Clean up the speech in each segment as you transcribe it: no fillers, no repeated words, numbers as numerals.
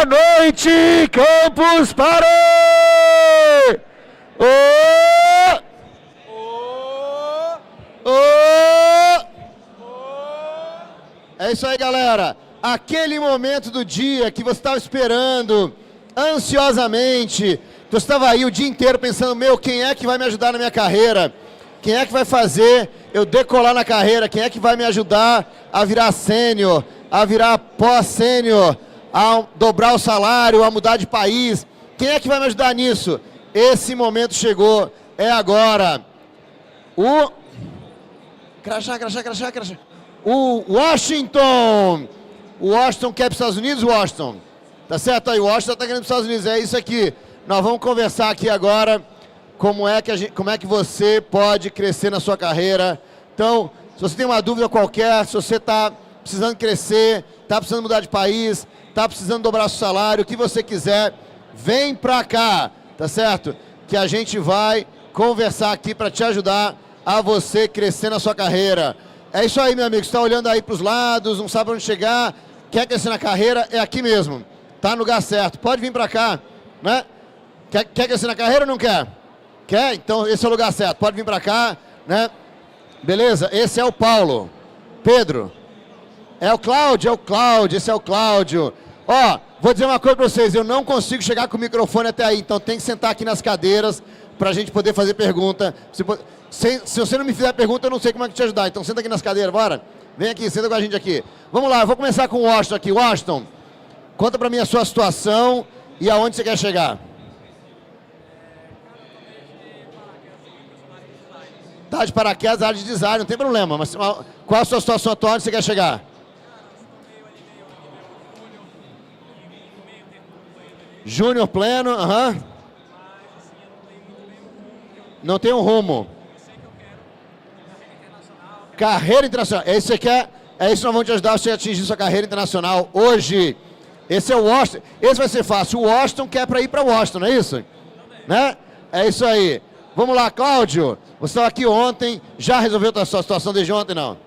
Boa noite, Campus Party! Oh! É isso aí, galera. Aquele momento do dia que você estava esperando ansiosamente, você estava aí o dia inteiro pensando, meu, quem é que vai me ajudar na minha carreira? Quem é que vai fazer eu decolar na carreira? Quem é que vai me ajudar a virar sênior, a virar pós-sênior, a dobrar o salário, a mudar de país? Quem é que vai me ajudar nisso? Esse momento chegou, é agora. Crachá. O Washington. O Washington quer para os Estados Unidos, Washington? Tá certo aí, o Washington está querendo para os Estados Unidos, é isso aqui. Nós vamos conversar aqui agora como é que você pode crescer na sua carreira. Então, se você tem uma dúvida qualquer, se você está precisando crescer, está precisando mudar de país, está precisando dobrar seu salário, o que você quiser, vem para cá, tá certo? Que a gente vai conversar aqui para te ajudar a você crescer na sua carreira. É isso aí, meu amigo, você está olhando aí para os lados, não sabe onde chegar, quer crescer na carreira, é aqui mesmo, tá no lugar certo, pode vir para cá, né? Quer crescer na carreira ou não quer? Quer? Então esse é o lugar certo, pode vir para cá, né? Beleza? Esse é o Paulo. Pedro. É o Cláudio, esse é o Cláudio. Ó, vou dizer uma coisa para vocês, eu não consigo chegar com o microfone até aí, então tem que sentar aqui nas cadeiras para a gente poder fazer pergunta. Se você não me fizer pergunta, eu não sei como é que te ajudar, então senta aqui nas cadeiras, bora. Vem aqui, senta com a gente aqui. Vamos lá, eu vou começar com o Washington aqui. Washington, conta para mim a sua situação e aonde você quer chegar. Tá de paraquedas, área de design, não tem problema, mas qual a sua situação atual, onde você quer chegar? Júnior pleno, aham. Não tem um rumo. Carreira internacional. É isso que você quer? É isso que nós vamos te ajudar você a atingir sua carreira internacional hoje. Esse é o Washington. Esse vai ser fácil. O Washington quer para ir para Washington, não é isso? Né? É isso aí. Vamos lá, Cláudio. Você estava aqui ontem. Já resolveu a sua situação desde ontem, não?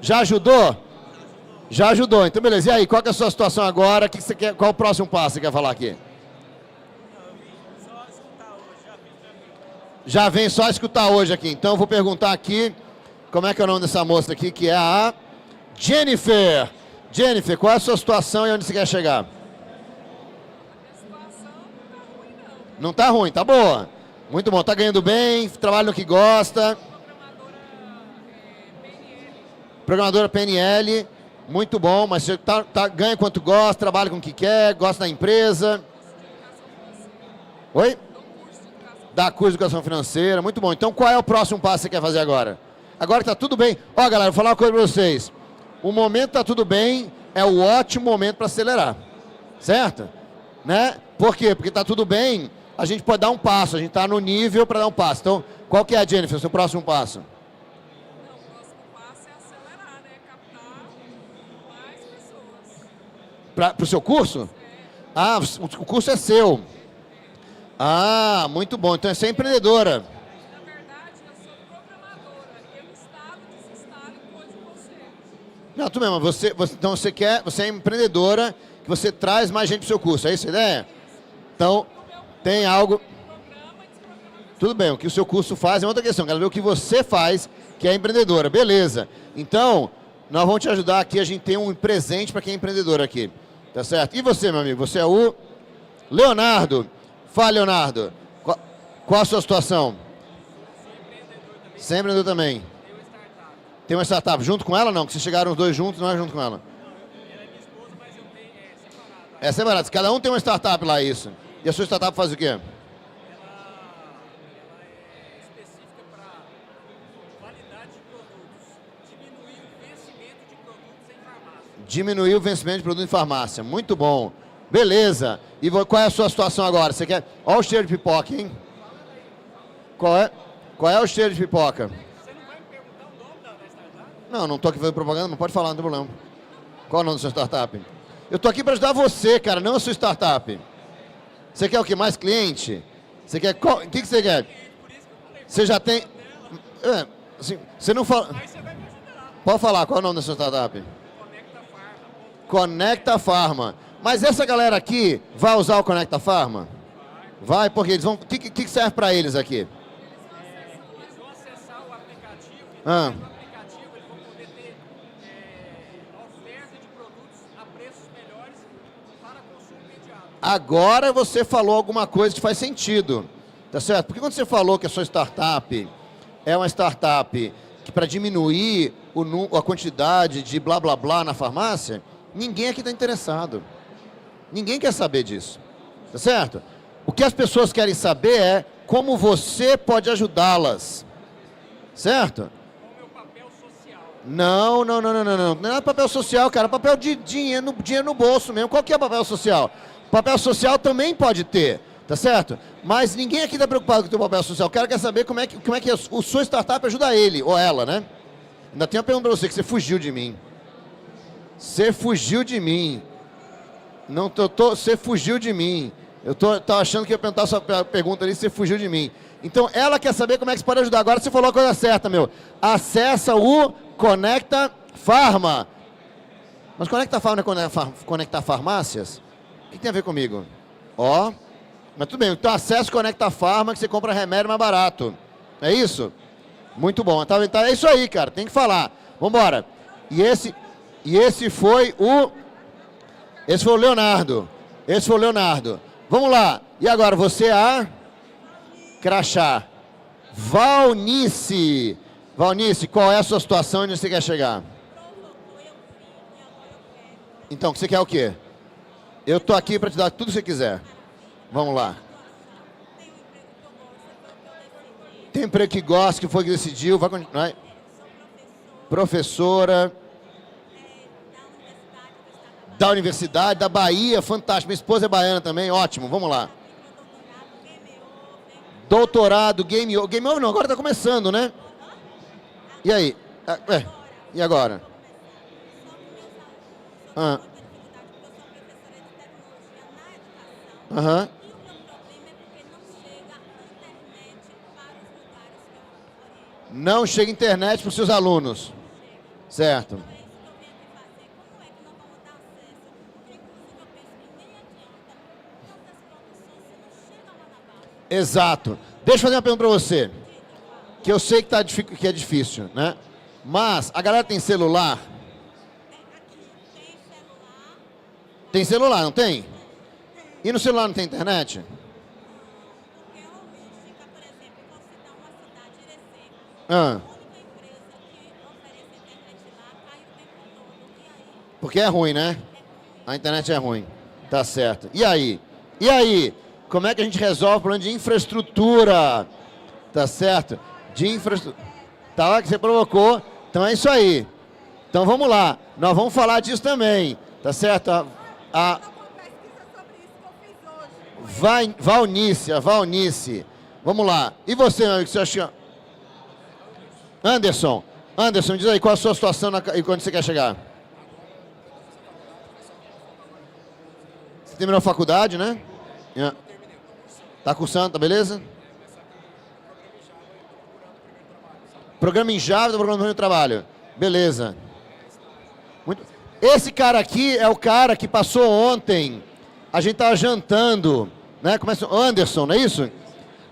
Já ajudou? Já ajudou. Então, beleza. E aí, qual que é a sua situação agora? O que você quer? Qual o próximo passo que você quer falar aqui? Já vem só escutar hoje aqui. Então, eu vou perguntar aqui, como é que é o nome dessa moça aqui, que é a Jennifer. Jennifer, qual é a sua situação e onde você quer chegar? A situação não tá ruim, não. Não tá ruim, tá boa. Muito bom, tá ganhando bem, trabalha no que gosta. Programadora PNL, muito bom, mas você ganha quanto gosta, trabalha com o que quer, gosta da empresa. Oi? Dá curso de educação financeira, muito bom. Então qual é o próximo passo que você quer fazer agora? Agora que tá tudo bem. Ó, galera, vou falar uma coisa pra vocês. O momento tá tudo bem, é o ótimo momento para acelerar. Certo? Né? Por quê? Porque tá tudo bem, a gente pode dar um passo, a gente tá no nível para dar um passo. Então, qual que é, Jennifer, o seu próximo passo? Não, o próximo passo é acelerar, né? Captar mais pessoas. Pro seu curso? Ah, o curso é seu. Ah, muito bom. Então você é empreendedora. Na verdade, eu sou programadora e eu instalo, desinstalo coisa em você. Não, tudo bem, mas então você é empreendedora, que você traz mais gente pro seu curso, é isso a ideia? Então, tem algo... Programa e desprograma. Tudo bem, o que o seu curso faz é outra questão, quero ver o que você faz, que é empreendedora, beleza. Então, nós vamos te ajudar aqui, a gente tem um presente para quem é empreendedor aqui, tá certo? E você, meu amigo, você é o Leonardo. Fala, Leonardo, qual a sua situação? Você é empreendedor também. Tem uma startup junto com ela, não? Que vocês chegaram os dois juntos, não é junto com ela? Ela é minha esposa, mas eu tenho separado. É separado, cada um tem uma startup lá, isso. E a sua startup faz o quê? Ela é específica para qualidade de produtos, diminuir o vencimento de produtos em farmácia. Diminuir o vencimento de produto em farmácia, muito bom. Beleza. E qual é a sua situação agora? Você quer... Olha o cheiro de pipoca, hein? Qual é o cheiro de pipoca? Você não vai me perguntar o nome da startup? Não, não tô aqui fazendo propaganda, não pode falar, não tem problema. Qual é o nome da sua startup? Eu tô aqui para ajudar você, cara, não a sua startup. Você quer o quê? Mais cliente? Você quer... O que você quer? Você já tem... assim, você não fala... Aí você vai me ajudar. Pode falar, qual é o nome da sua startup? Conecta Farma. Conecta Farma. Mas essa galera aqui vai usar o Conecta Farma? Vai, porque eles vão... O que serve para eles aqui? Eles vão acessar o aplicativo, Ah. no aplicativo eles vão poder ter oferta de produtos a preços melhores para consumo imediato. Agora você falou alguma coisa que faz sentido, tá certo? Porque quando você falou que a sua startup é uma startup que para diminuir a quantidade de blá blá blá na farmácia, ninguém aqui está interessado. Ninguém quer saber disso, tá certo? O que as pessoas querem saber é como você pode ajudá-las, certo? Qual é o meu papel social? Não. Não é papel social, cara. Papel de dinheiro no bolso mesmo. Qual que é papel social? Papel social também pode ter, tá certo? Mas ninguém aqui está preocupado com o teu papel social. O cara quer saber como é que o sua startup ajuda ele ou ela, né? Ainda tenho uma pergunta para você, que você fugiu de mim. Você fugiu de mim. Não você fugiu de mim. Eu tô achando que ia perguntar sua pergunta ali, você fugiu de mim. Então, ela quer saber como é que você pode ajudar. Agora você falou a coisa certa, meu. Acessa o Conecta Farma. Mas Conecta Farma não é Conectar Farmácias? O que tem a ver comigo? Ó, mas tudo bem. Então, acessa o Conecta Farma que você compra remédio mais barato. É isso? Muito bom. Tá, é isso aí, cara. Tem que falar. Vambora. E esse foi o Leonardo. Esse foi o Leonardo. Vamos lá. E agora, você crachá. Valnice. Valnice, qual é a sua situação e onde você quer chegar? Então, você quer o quê? Eu tô aqui para te dar tudo que você quiser. Vamos lá. Tem emprego que gosta, que foi que decidiu, vai continuar. Professora da Universidade da Bahia, fantástico. Minha esposa é baiana também, ótimo, vamos lá. Doutorado, game over não, agora está começando, né? E aí? E agora? Aham. Não chega internet para os seus alunos. Certo. Exato. Deixa eu fazer uma pergunta para você. Que eu sei que é difícil, né? Mas a galera tem celular? Tem celular, não tem? E no celular não tem internet? Porque é ruim, né? A internet é ruim. Tá certo. E aí? E aí? Como é que a gente resolve o problema de infraestrutura? Tá certo? De infraestrutura. Tá lá que você provocou. Então é isso aí. Então vamos lá. Nós vamos falar disso também. Tá certo? Valnice. Vamos lá. E você, meu amigo, você acha? Anderson, diz aí qual a sua situação e quando você quer chegar? Você terminou a faculdade, né? Tá cursando, tá beleza? Programa em Java, tá procurando o trabalho. Beleza. Esse cara aqui é o cara que passou ontem. A gente tava jantando, né? Começa Anderson, não é isso?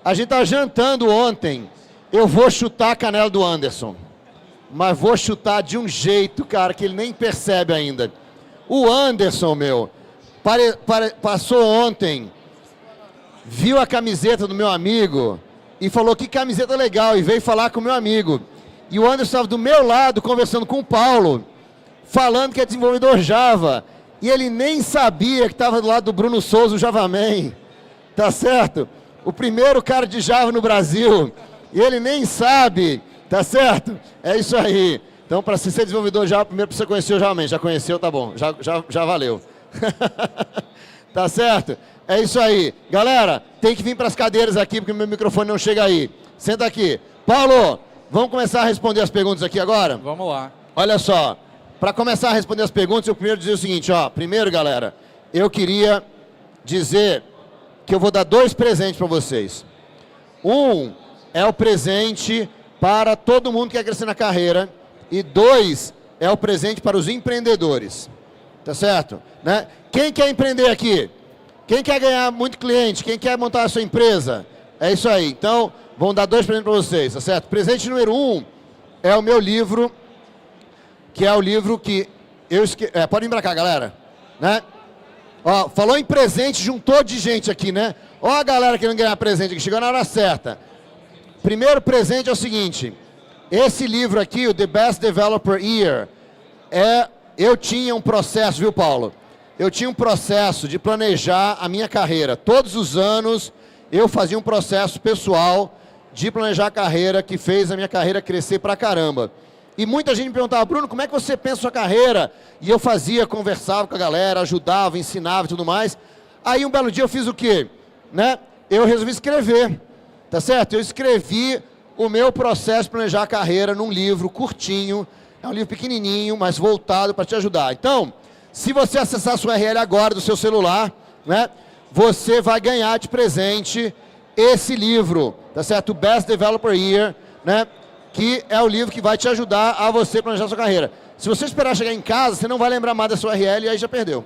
A gente tava jantando ontem. Eu vou chutar a canela do Anderson. Mas vou chutar de um jeito, cara, que ele nem percebe ainda. O Anderson, meu, passou ontem, viu a camiseta do meu amigo e falou que camiseta legal e veio falar com o meu amigo. E o Anderson estava do meu lado conversando com o Paulo, falando que é desenvolvedor Java. E ele nem sabia que estava do lado do Bruno Souza, o Javaman. Tá certo? O primeiro cara de Java no Brasil. E ele nem sabe, tá certo? É isso aí. Então, para ser desenvolvedor Java, primeiro precisa conhecer o Javaman. Já conheceu, tá bom. Já valeu. Tá certo? É isso aí. Galera, tem que vir para as cadeiras aqui, porque o meu microfone não chega aí. Senta aqui. Paulo, vamos começar a responder as perguntas aqui agora? Vamos lá. Olha só. Para começar a responder as perguntas, eu primeiro dizer o seguinte, ó. Primeiro, galera, eu queria dizer que eu vou dar 2 presentes para vocês. Um é o presente para todo mundo que quer crescer na carreira. E 2 é o presente para os empreendedores. Tá certo? Né? Quem quer empreender aqui? Quem quer ganhar muito cliente? Quem quer montar a sua empresa? É isso aí. Então, vamos dar 2 presentes para vocês, tá certo? Presente número 1 é o meu livro, que é o livro que eu esqueci. Pode vir para cá, galera. Né? Ó, falou em presente, juntou de gente aqui, né? Ó a galera querendo ganhar presente aqui, chegou na hora certa. Primeiro presente é o seguinte, esse livro aqui, o The Best Developer Year, eu tinha um processo, viu, Paulo? Eu tinha um processo de planejar a minha carreira. Todos os anos eu fazia um processo pessoal de planejar a carreira que fez a minha carreira crescer pra caramba. E muita gente me perguntava, Bruno, como é que você pensa a sua carreira? E eu fazia, conversava com a galera, ajudava, ensinava e tudo mais. Aí um belo dia eu fiz o quê? Né? Eu resolvi escrever, tá certo? Eu escrevi o meu processo de planejar a carreira num livro curtinho, é um livro pequenininho, mas voltado para te ajudar. Então, se você acessar a sua URL agora do seu celular, né, você vai ganhar de presente esse livro, tá certo? O Best Developer Year, né? Que é o livro que vai te ajudar a você planejar a sua carreira. Se você esperar chegar em casa, você não vai lembrar mais da sua URL e aí já perdeu.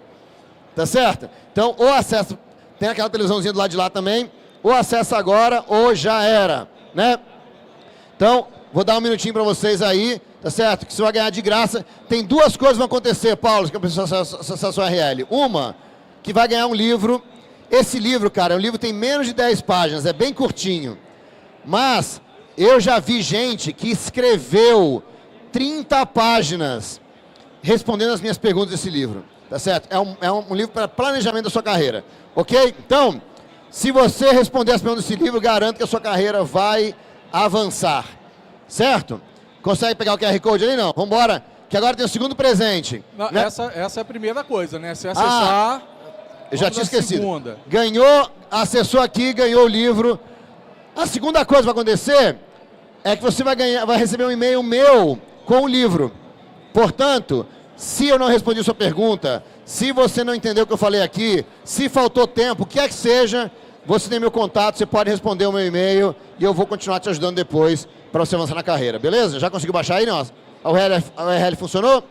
Tá certo? Então, ou acessa, tem aquela televisãozinha do lado de lá também, ou acessa agora, ou já era, né? Então, vou dar um minutinho para vocês aí, tá certo? Que você vai ganhar de graça. Tem 2 coisas que vão acontecer, Paulo, que a pessoa acessar a sua URL. Uma, que vai ganhar um livro. Esse livro, cara, o livro tem menos de 10 páginas, é bem curtinho. Mas eu já vi gente que escreveu 30 páginas respondendo as minhas perguntas desse livro, tá certo? É um livro para planejamento da sua carreira, ok? Então, se você responder as perguntas desse livro, garanto que a sua carreira vai avançar, certo? Consegue pegar o QR Code ali? Não, vamos embora, que agora tem o segundo presente. Não, né? Essa é a primeira coisa, né? Se acessar... Eu já tinha esquecido. Segunda. Ganhou, acessou aqui, ganhou o livro. A segunda coisa que vai acontecer é que você vai receber um e-mail meu com o livro. Portanto, se eu não respondi sua pergunta, se você não entendeu o que eu falei aqui, se faltou tempo, o que é que seja, você tem meu contato, você pode responder o meu e-mail e eu vou continuar te ajudando depois para você avançar na carreira, beleza? Já conseguiu baixar aí, não? A URL funcionou?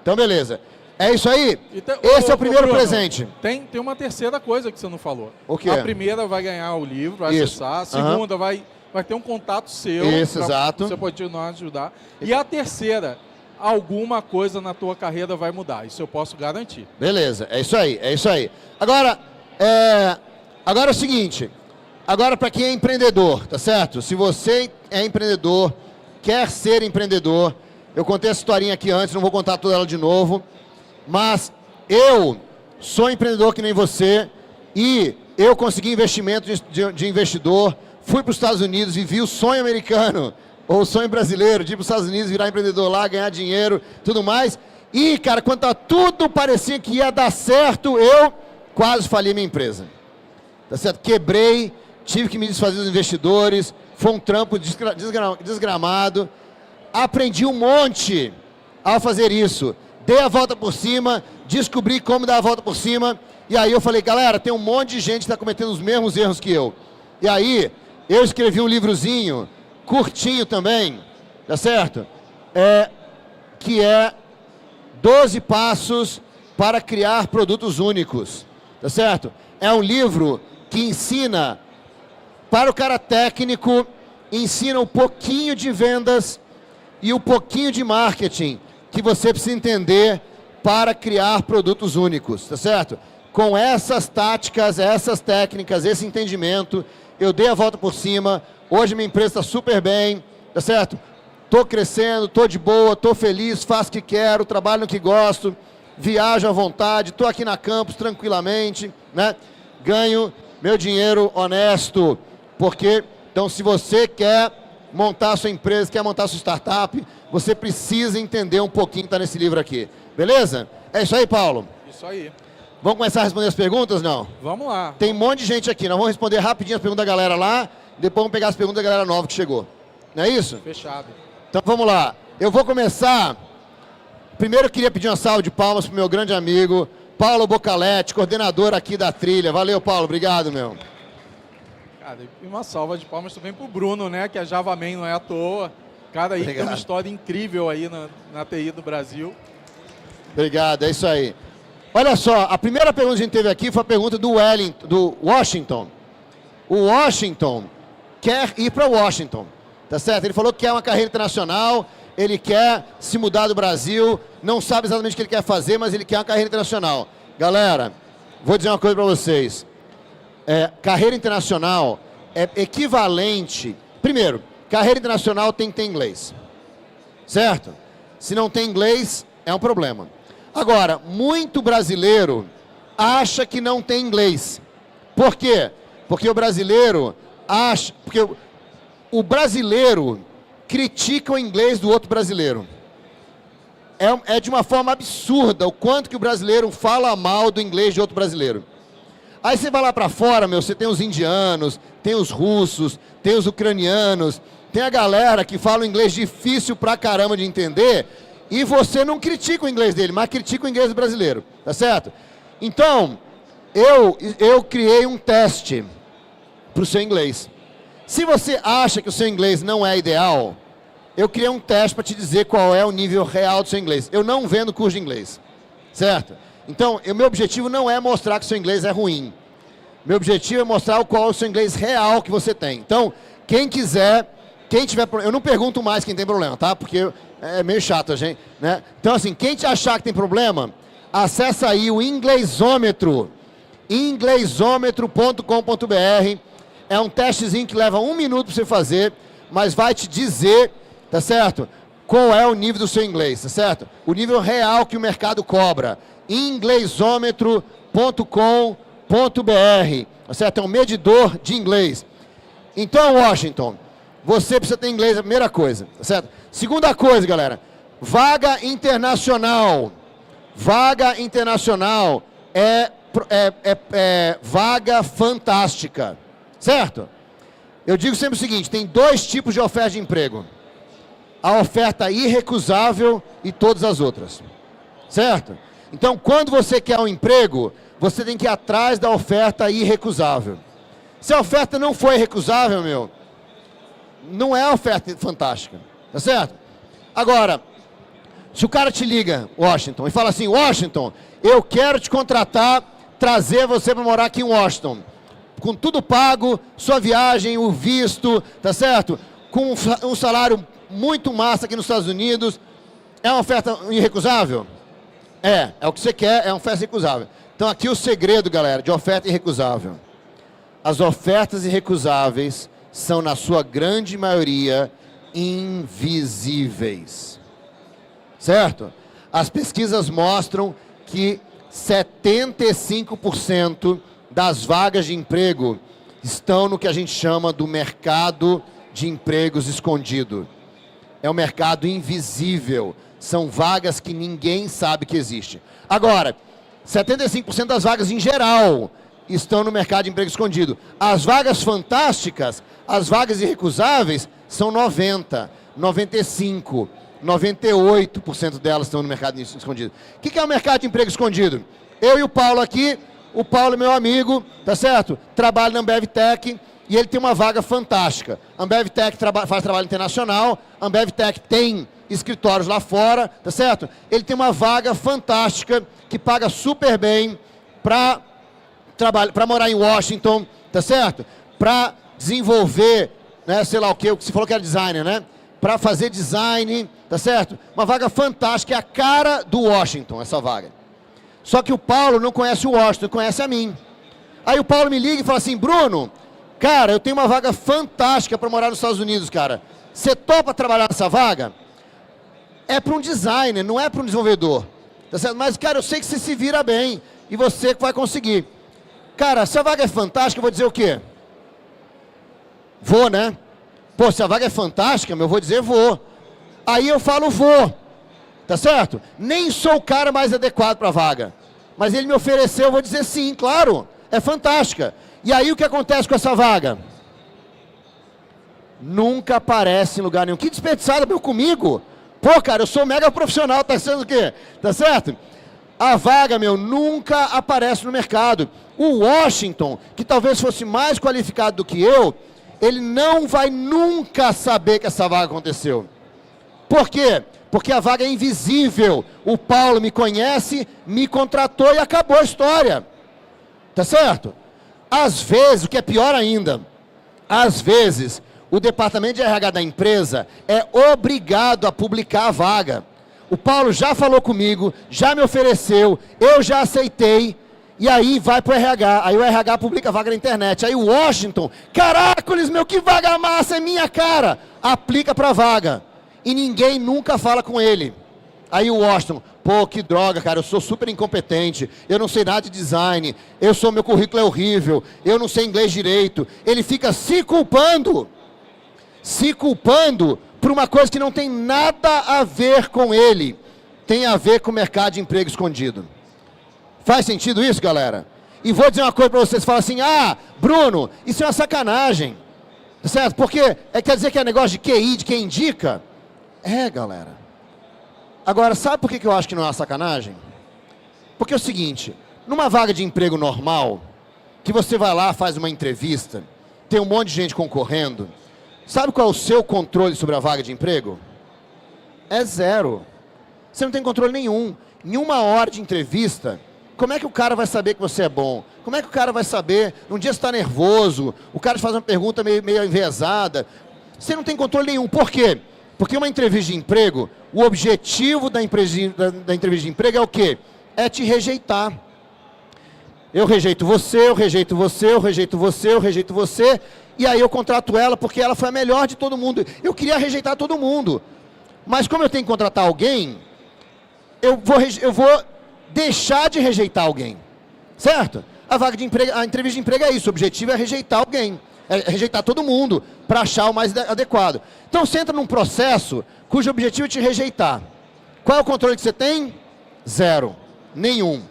Então, beleza. É isso aí? Então, esse é o primeiro Bruno, presente. Tem uma terceira coisa que você não falou. O quê? A primeira vai ganhar o livro, vai acessar. A segunda vai ter um contato seu. Isso, exato. Você pode nos ajudar. E a terceira, alguma coisa na tua carreira vai mudar. Isso eu posso garantir. Beleza, é isso aí, é isso aí. Agora é o seguinte, agora para quem é empreendedor, tá certo? Se você é empreendedor, quer ser empreendedor, eu contei essa historinha aqui antes, não vou contar toda ela de novo, mas eu sou empreendedor que nem você e eu consegui investimento de investidor, fui para os Estados Unidos, vivi o sonho americano, ou o sonho brasileiro, de ir para os Estados Unidos, virar empreendedor lá, ganhar dinheiro, tudo mais. E, cara, quando tá tudo parecia que ia dar certo, eu quase falhei minha empresa. Tá certo? Quebrei, tive que me desfazer dos investidores, foi um trampo desgramado. Aprendi um monte ao fazer isso. Dei a volta por cima, descobri como dar a volta por cima, e aí eu falei, galera, tem um monte de gente que está cometendo os mesmos erros que eu. E aí, eu escrevi um livrozinho, curtinho também, tá certo? Que é 12 passos para criar produtos únicos, tá certo? É um livro que ensina, para o cara técnico, ensina um pouquinho de vendas e um pouquinho de marketing, que você precisa entender para criar produtos únicos, tá certo? Com essas táticas, essas técnicas, esse entendimento, eu dei a volta por cima, hoje minha empresa está super bem, tá certo? Estou crescendo, estou de boa, estou feliz, faço o que quero, trabalho no que gosto, viajo à vontade, estou aqui na campus tranquilamente, né? Ganho meu dinheiro honesto, porque, então, se você quer montar a sua empresa, quer montar a sua startup, você precisa entender um pouquinho que está nesse livro aqui. Beleza? É isso aí, Paulo? Isso aí. Vamos começar a responder as perguntas, não? Vamos lá. Tem um monte de gente aqui, nós vamos responder rapidinho as perguntas da galera lá, depois vamos pegar as perguntas da galera nova que chegou. Não é isso? Fechado. Então vamos lá. Eu vou começar. Primeiro eu queria pedir uma salva de palmas para o meu grande amigo, Paulo Bocaletti, coordenador aqui da trilha. Valeu, Paulo. Obrigado, meu. Cara, e uma salva de palmas também pro Bruno, né? Que a JavaMan não é à toa. Cara aí que tem uma história incrível aí na TI do Brasil. Obrigado, é isso aí. Olha só, a primeira pergunta que a gente teve aqui foi a pergunta do Washington. O Washington quer ir para Washington, tá certo? Ele falou que quer uma carreira internacional, ele quer se mudar do Brasil, não sabe exatamente o que ele quer fazer, mas ele quer uma carreira internacional. Galera, vou dizer uma coisa para vocês. Carreira internacional é equivalente... Primeiro, carreira internacional tem que ter inglês, certo? Se não tem inglês, é um problema. Agora, muito brasileiro acha que não tem inglês. Por quê? Porque o brasileiro acha... Porque o brasileiro critica o inglês do outro brasileiro. É de uma forma absurda o quanto que o brasileiro fala mal do inglês de outro brasileiro. Aí você vai lá para fora, você tem os indianos, tem os russos, tem os ucranianos, tem a galera que fala um inglês difícil pra caramba de entender, e você não critica o inglês dele, mas critica o inglês do brasileiro, tá certo? Então, eu criei um teste pro seu inglês. Se você acha que o seu inglês não é ideal, eu criei um teste para te dizer qual é o nível real do seu inglês. Eu não vendo curso de inglês, certo? Então, o meu objetivo não é mostrar que o seu inglês é ruim. Meu objetivo é mostrar qual é o seu inglês real que você tem. Então, quem quiser, quem tiver problema, eu não pergunto mais quem tem problema, tá? Porque é meio chato a gente, né? Então, assim, quem te achar que tem problema, acessa aí o Inglesômetro, inglesômetro.com.br. É um testezinho que leva 1 minuto para você fazer, mas vai te dizer, tá certo? Qual é o nível do seu inglês, tá certo? O nível real que o mercado cobra. Inglesômetro.com.br, tá certo? É um medidor de inglês. Então, Washington, você precisa ter inglês, a primeira coisa, tá certo? Segunda coisa, galera, vaga internacional. Vaga internacional é vaga fantástica, certo? Eu digo sempre o seguinte, tem 2 tipos de oferta de emprego. A oferta irrecusável e todas as outras, certo? Então, quando você quer um emprego, você tem que ir atrás da oferta irrecusável. Se a oferta não for irrecusável, não é oferta fantástica, tá certo? Agora, se o cara te liga, Washington, e fala assim, Washington, eu quero te contratar, trazer você para morar aqui em Washington, com tudo pago, sua viagem, o visto, tá certo? Com um salário muito massa aqui nos Estados Unidos, é uma oferta irrecusável? É o que você quer, é uma oferta irrecusável. Então aqui o segredo, galera, de oferta irrecusável. As ofertas irrecusáveis são, na sua grande maioria, invisíveis. Certo? As pesquisas mostram que 75% das vagas de emprego estão no que a gente chama do mercado de empregos escondido. É um mercado invisível. São vagas que ninguém sabe que existe. Agora, 75% das vagas em geral estão no mercado de emprego escondido. As vagas fantásticas, as vagas irrecusáveis, são 90%, 95%, 98% delas estão no mercado escondido. O que é o mercado de emprego escondido? Eu e o Paulo aqui, o Paulo é meu amigo, tá certo? Trabalha na Ambev Tech e ele tem uma vaga fantástica. A Ambev Tech faz trabalho internacional, a Ambev Tech tem escritórios lá fora, tá certo? Ele tem uma vaga fantástica que paga super bem para morar em Washington, tá certo? Para desenvolver, né, sei lá o que, você falou que era designer, né? Para fazer design, tá certo? Uma vaga fantástica, é a cara do Washington, essa vaga. Só que o Paulo não conhece o Washington, conhece a mim. Aí o Paulo me liga e fala assim, Bruno, cara, eu tenho uma vaga fantástica para morar nos Estados Unidos, cara. Você topa trabalhar nessa vaga? É para um designer, não é para um desenvolvedor. Tá certo? Mas, cara, eu sei que você se vira bem e você que vai conseguir. Cara, se a vaga é fantástica, eu vou dizer o quê? Vou, né? Pô, se a vaga é fantástica, eu vou dizer vou. Aí eu falo vou. Tá certo? Nem sou o cara mais adequado para a vaga. Mas ele me ofereceu, eu vou dizer sim, claro. É fantástica. E aí o que acontece com essa vaga? Nunca aparece em lugar nenhum. Que desperdiçada comigo. Pô, cara, eu sou mega profissional, tá sendo o quê? Tá certo? A vaga, nunca aparece no mercado. O Washington, que talvez fosse mais qualificado do que eu, ele não vai nunca saber que essa vaga aconteceu. Por quê? Porque a vaga é invisível. O Paulo me conhece, me contratou e acabou a história. Tá certo? Às vezes, o que é pior ainda, às vezes, o departamento de RH da empresa é obrigado a publicar a vaga. O Paulo já falou comigo, já me ofereceu, eu já aceitei, e aí vai para o RH. Aí o RH publica a vaga na internet. Aí o Washington, caracoles, meu, que vaga massa, é minha cara. Aplica para a vaga. E ninguém nunca fala com ele. Aí o Washington, pô, que droga, cara, eu sou super incompetente, eu não sei nada de design, meu currículo é horrível, eu não sei inglês direito. Ele fica se culpando por uma coisa que não tem nada a ver com ele, tem a ver com o mercado de emprego escondido. Faz sentido isso, galera? E vou dizer uma coisa para vocês, fala assim, ah, Bruno, isso é uma sacanagem, certo? Porque quer dizer que é negócio de QI, de quem indica? É, galera. Agora, sabe por que eu acho que não é uma sacanagem? Porque é o seguinte, numa vaga de emprego normal, que você vai lá, faz uma entrevista, tem um monte de gente concorrendo, sabe qual é o seu controle sobre a vaga de emprego? É zero. Você não tem controle nenhum. Em uma hora de entrevista, como é que o cara vai saber que você é bom? Como é que o cara vai saber? Um dia você está nervoso, o cara te faz uma pergunta meio enviesada. Você não tem controle nenhum. Por quê? Porque uma entrevista de emprego, o objetivo da entrevista de emprego é o quê? É te rejeitar. Eu rejeito você, eu rejeito você, eu rejeito você, eu rejeito você, e aí eu contrato ela porque ela foi a melhor de todo mundo. Eu queria rejeitar todo mundo. Mas como eu tenho que contratar alguém, eu vou deixar de rejeitar alguém. Certo? A entrevista de emprego é isso, o objetivo é rejeitar alguém. É rejeitar todo mundo para achar o mais adequado. Então você entra num processo cujo objetivo é te rejeitar. Qual é o controle que você tem? Zero. Nenhum.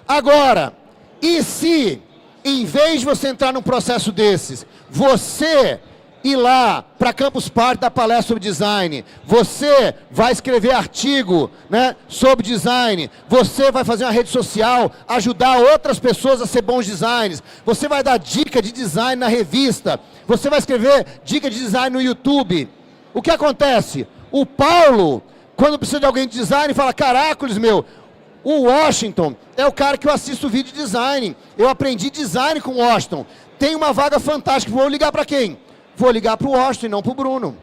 Agora, e se, em vez de você entrar num processo desses, você ir lá para Campus Party dar palestra sobre design, você vai escrever artigo, né, sobre design, você vai fazer uma rede social, ajudar outras pessoas a ser bons designers, você vai dar dica de design na revista, você vai escrever dica de design no YouTube. O que acontece? O Paulo, quando precisa de alguém de design, fala, caracoles, meu, o Washington é o cara que eu assisto vídeo de design, eu aprendi design com o Washington, tem uma vaga fantástica, vou ligar para quem? Vou ligar para o Washington e não para o Bruno.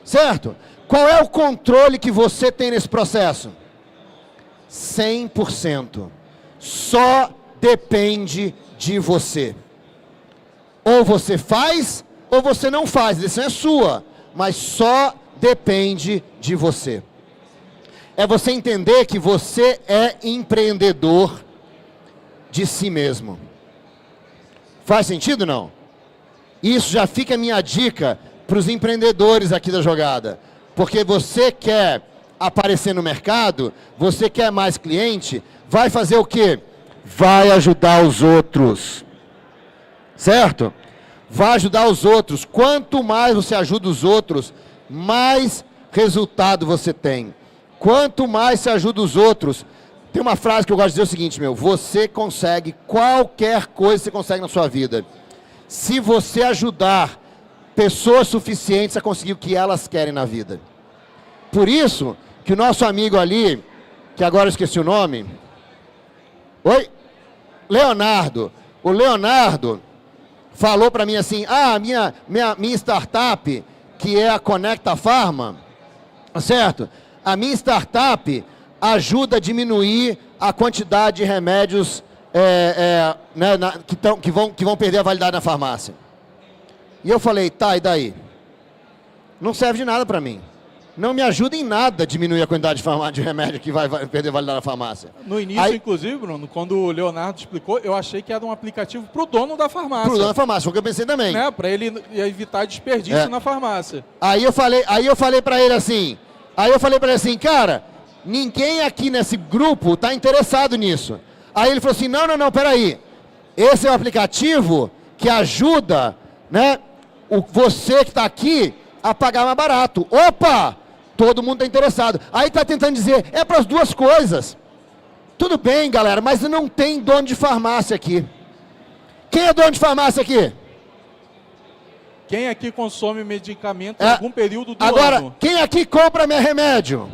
Certo? Qual é o controle que você tem nesse processo? 100%. Só depende de você. Ou você faz, ou você não faz. A decisão é sua. Mas só depende de você. É você entender que você é empreendedor de si mesmo. Faz sentido, não? Isso já fica a minha dica para os empreendedores aqui da jogada. Porque você quer aparecer no mercado, você quer mais cliente, vai fazer o quê? Vai ajudar os outros. Certo? Vai ajudar os outros. Quanto mais você ajuda os outros, mais resultado você tem. Quanto mais você ajuda os outros, tem uma frase que eu gosto de dizer o seguinte, meu, você consegue qualquer coisa que você consegue na sua vida. Se você ajudar pessoas suficientes a conseguir o que elas querem na vida. Por isso que o nosso amigo ali, que agora eu esqueci o nome, Leonardo, o Leonardo falou para mim assim, minha startup, que é a Conecta Pharma, certo? A minha startup ajuda a diminuir a quantidade de remédios que vão perder a validade na farmácia. E eu falei, tá, e daí? Não serve de nada para mim. Não me ajuda em nada a diminuir a quantidade de remédio que vai perder a validade na farmácia. No início, inclusive, Bruno, quando o Leonardo explicou, eu achei que era um aplicativo para o dono da farmácia. Para o dono da farmácia, foi o que eu pensei também. Né? Para ele evitar desperdício na farmácia. Aí eu falei para ele assim, cara, ninguém aqui nesse grupo está interessado nisso. Aí ele falou assim, não, peraí. Esse é o aplicativo que ajuda, né, você que está aqui a pagar mais barato. Opa! Todo mundo está interessado. Aí está tentando dizer, é para as duas coisas. Tudo bem, galera, mas não tem dono de farmácia aqui. Quem é dono de farmácia aqui? Quem aqui consome medicamento em algum período do ano? Agora, quem aqui compra meu remédio?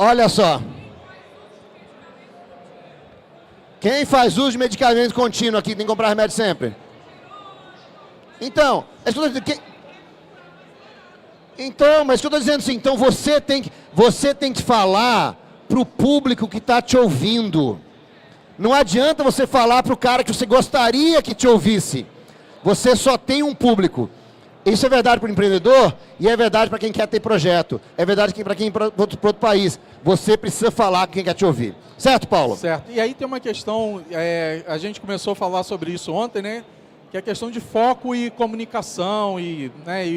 Olha só. Quem faz uso de medicamento contínuo aqui tem que comprar remédio sempre? Então, é isso que eu tô dizendo. Então, mas o que eu estou dizendo assim, então você tem que falar para o público que está te ouvindo. Não adianta você falar para o cara que você gostaria que te ouvisse. Você só tem um público. Isso é verdade para o empreendedor e é verdade para quem quer ter projeto. É verdade para quem ir para outro país. Você precisa falar com quem quer te ouvir. Certo, Paulo? Certo. E aí tem uma questão, a gente começou a falar sobre isso ontem, né? Que é a questão de foco e comunicação e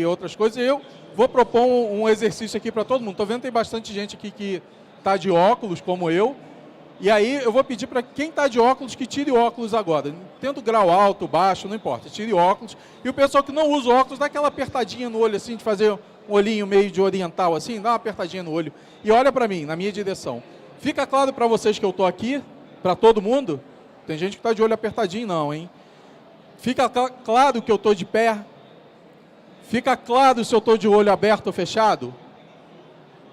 outras coisas. Eu vou propor um exercício aqui para todo mundo. Estou vendo que tem bastante gente aqui que está de óculos, como eu. E aí eu vou pedir para quem está de óculos que tire óculos agora. Tendo grau alto, baixo, não importa. Tire óculos. E o pessoal que não usa óculos, dá aquela apertadinha no olho assim, de fazer um olhinho meio de oriental assim, dá uma apertadinha no olho. E olha para mim, na minha direção. Fica claro para vocês que eu estou aqui? Para todo mundo? Tem gente que está de olho apertadinho não, hein? Fica claro que eu estou de pé? Fica claro se eu estou de olho aberto ou fechado?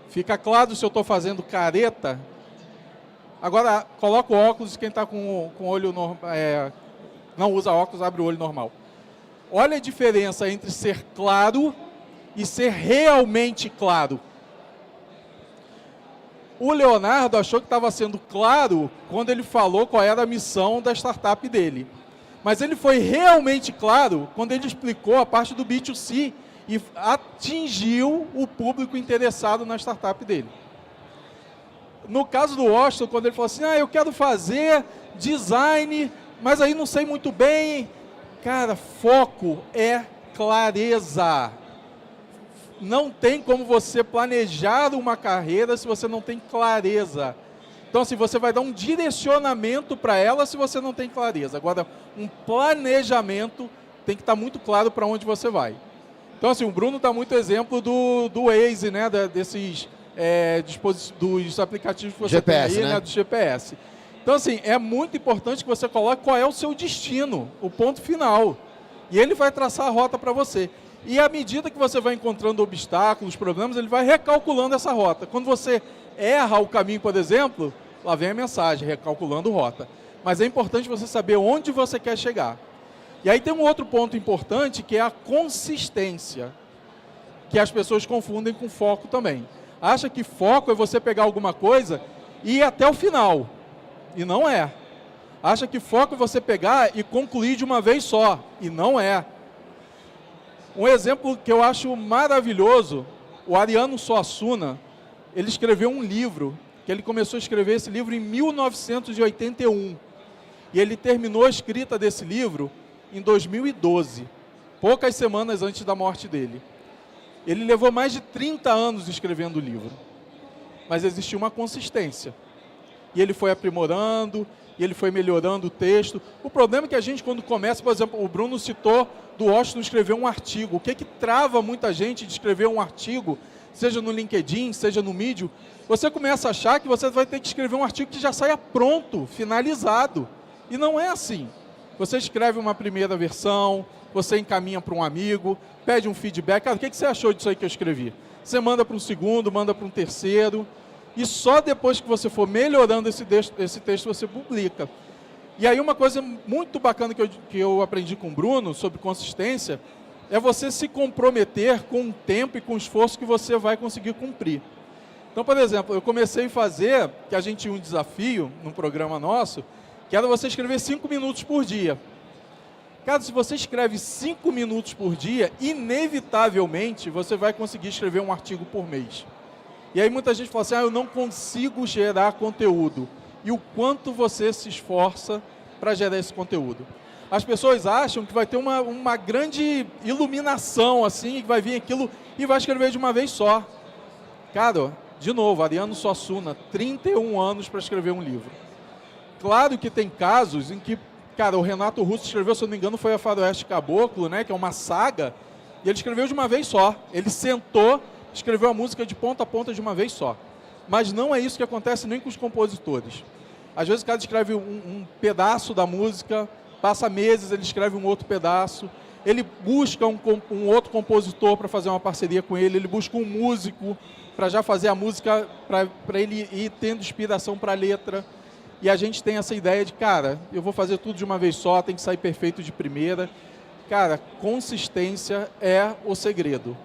Fica claro se eu estou fazendo careta? Agora, coloca o óculos, quem está com olho não usa óculos, abre o olho normal. Olha a diferença entre ser claro e ser realmente claro. O Leonardo achou que estava sendo claro quando ele falou qual era a missão da startup dele. Mas ele foi realmente claro quando ele explicou a parte do B2C e atingiu o público interessado na startup dele. No caso do Washington, quando ele falou assim, eu quero fazer design, mas aí não sei muito bem. Cara, foco é clareza. Não tem como você planejar uma carreira se você não tem clareza. Então, assim, você vai dar um direcionamento para ela se você não tem clareza. Agora, um planejamento tem que estar muito claro para onde você vai. Então, assim, o Bruno dá muito exemplo do Waze, né, dos aplicativos que você GPS, tem aí, né? Do GPS. Então, assim, é muito importante que você coloque qual é o seu destino, o ponto final. E ele vai traçar a rota para você. E à medida que você vai encontrando obstáculos, problemas, ele vai recalculando essa rota. Quando você erra o caminho, por exemplo, lá vem a mensagem, recalculando rota. Mas é importante você saber onde você quer chegar. E aí tem um outro ponto importante, que é a consistência, que as pessoas confundem com foco também. Acha que foco é você pegar alguma coisa e ir até o final. E não é. Acha que foco é você pegar e concluir de uma vez só. E não é. Um exemplo que eu acho maravilhoso, o Ariano Suassuna, ele escreveu um livro, que ele começou a escrever esse livro em 1981. E ele terminou a escrita desse livro em 2012, poucas semanas antes da morte dele. Ele levou mais de 30 anos escrevendo o livro, mas existia uma consistência. E ele foi aprimorando, e ele foi melhorando o texto. O problema é que a gente, quando começa, por exemplo, o Bruno citou do Washington escrever um artigo. O que trava muita gente de escrever um artigo, seja no LinkedIn, seja no Medium? Você começa a achar que você vai ter que escrever um artigo que já saia pronto, finalizado. E não é assim. Você escreve uma primeira versão, você encaminha para um amigo, pede um feedback. Cara, o que você achou disso aí que eu escrevi? Você manda para um segundo, manda para um terceiro. E só depois que você for melhorando esse texto você publica. E aí uma coisa muito bacana que eu aprendi com o Bruno sobre consistência é você se comprometer com o tempo e com o esforço que você vai conseguir cumprir. Então, por exemplo, eu comecei a fazer, que a gente tinha um desafio num programa nosso, que era você escrever 5 minutos por dia. Cara, se você escreve 5 minutos por dia, inevitavelmente você vai conseguir escrever um artigo por mês. E aí muita gente fala assim, eu não consigo gerar conteúdo. E o quanto você se esforça para gerar esse conteúdo. As pessoas acham que vai ter uma grande iluminação, assim, que vai vir aquilo e vai escrever de uma vez só. Cara, de novo, Ariano Suassuna, 31 anos para escrever um livro. Claro que tem casos em que, cara, o Renato Russo escreveu, se eu não me engano, foi a Faroeste Caboclo, né, que é uma saga, e ele escreveu de uma vez só. Ele sentou, escreveu a música de ponta a ponta de uma vez só. Mas não é isso que acontece nem com os compositores. Às vezes o cara escreve um pedaço da música, passa meses, ele escreve um outro pedaço, ele busca um outro compositor para fazer uma parceria com ele, ele busca um músico para já fazer a música, para ele ir tendo inspiração para a letra. E a gente tem essa ideia de, cara, eu vou fazer tudo de uma vez só, tem que sair perfeito de primeira. Cara, consistência é o segredo.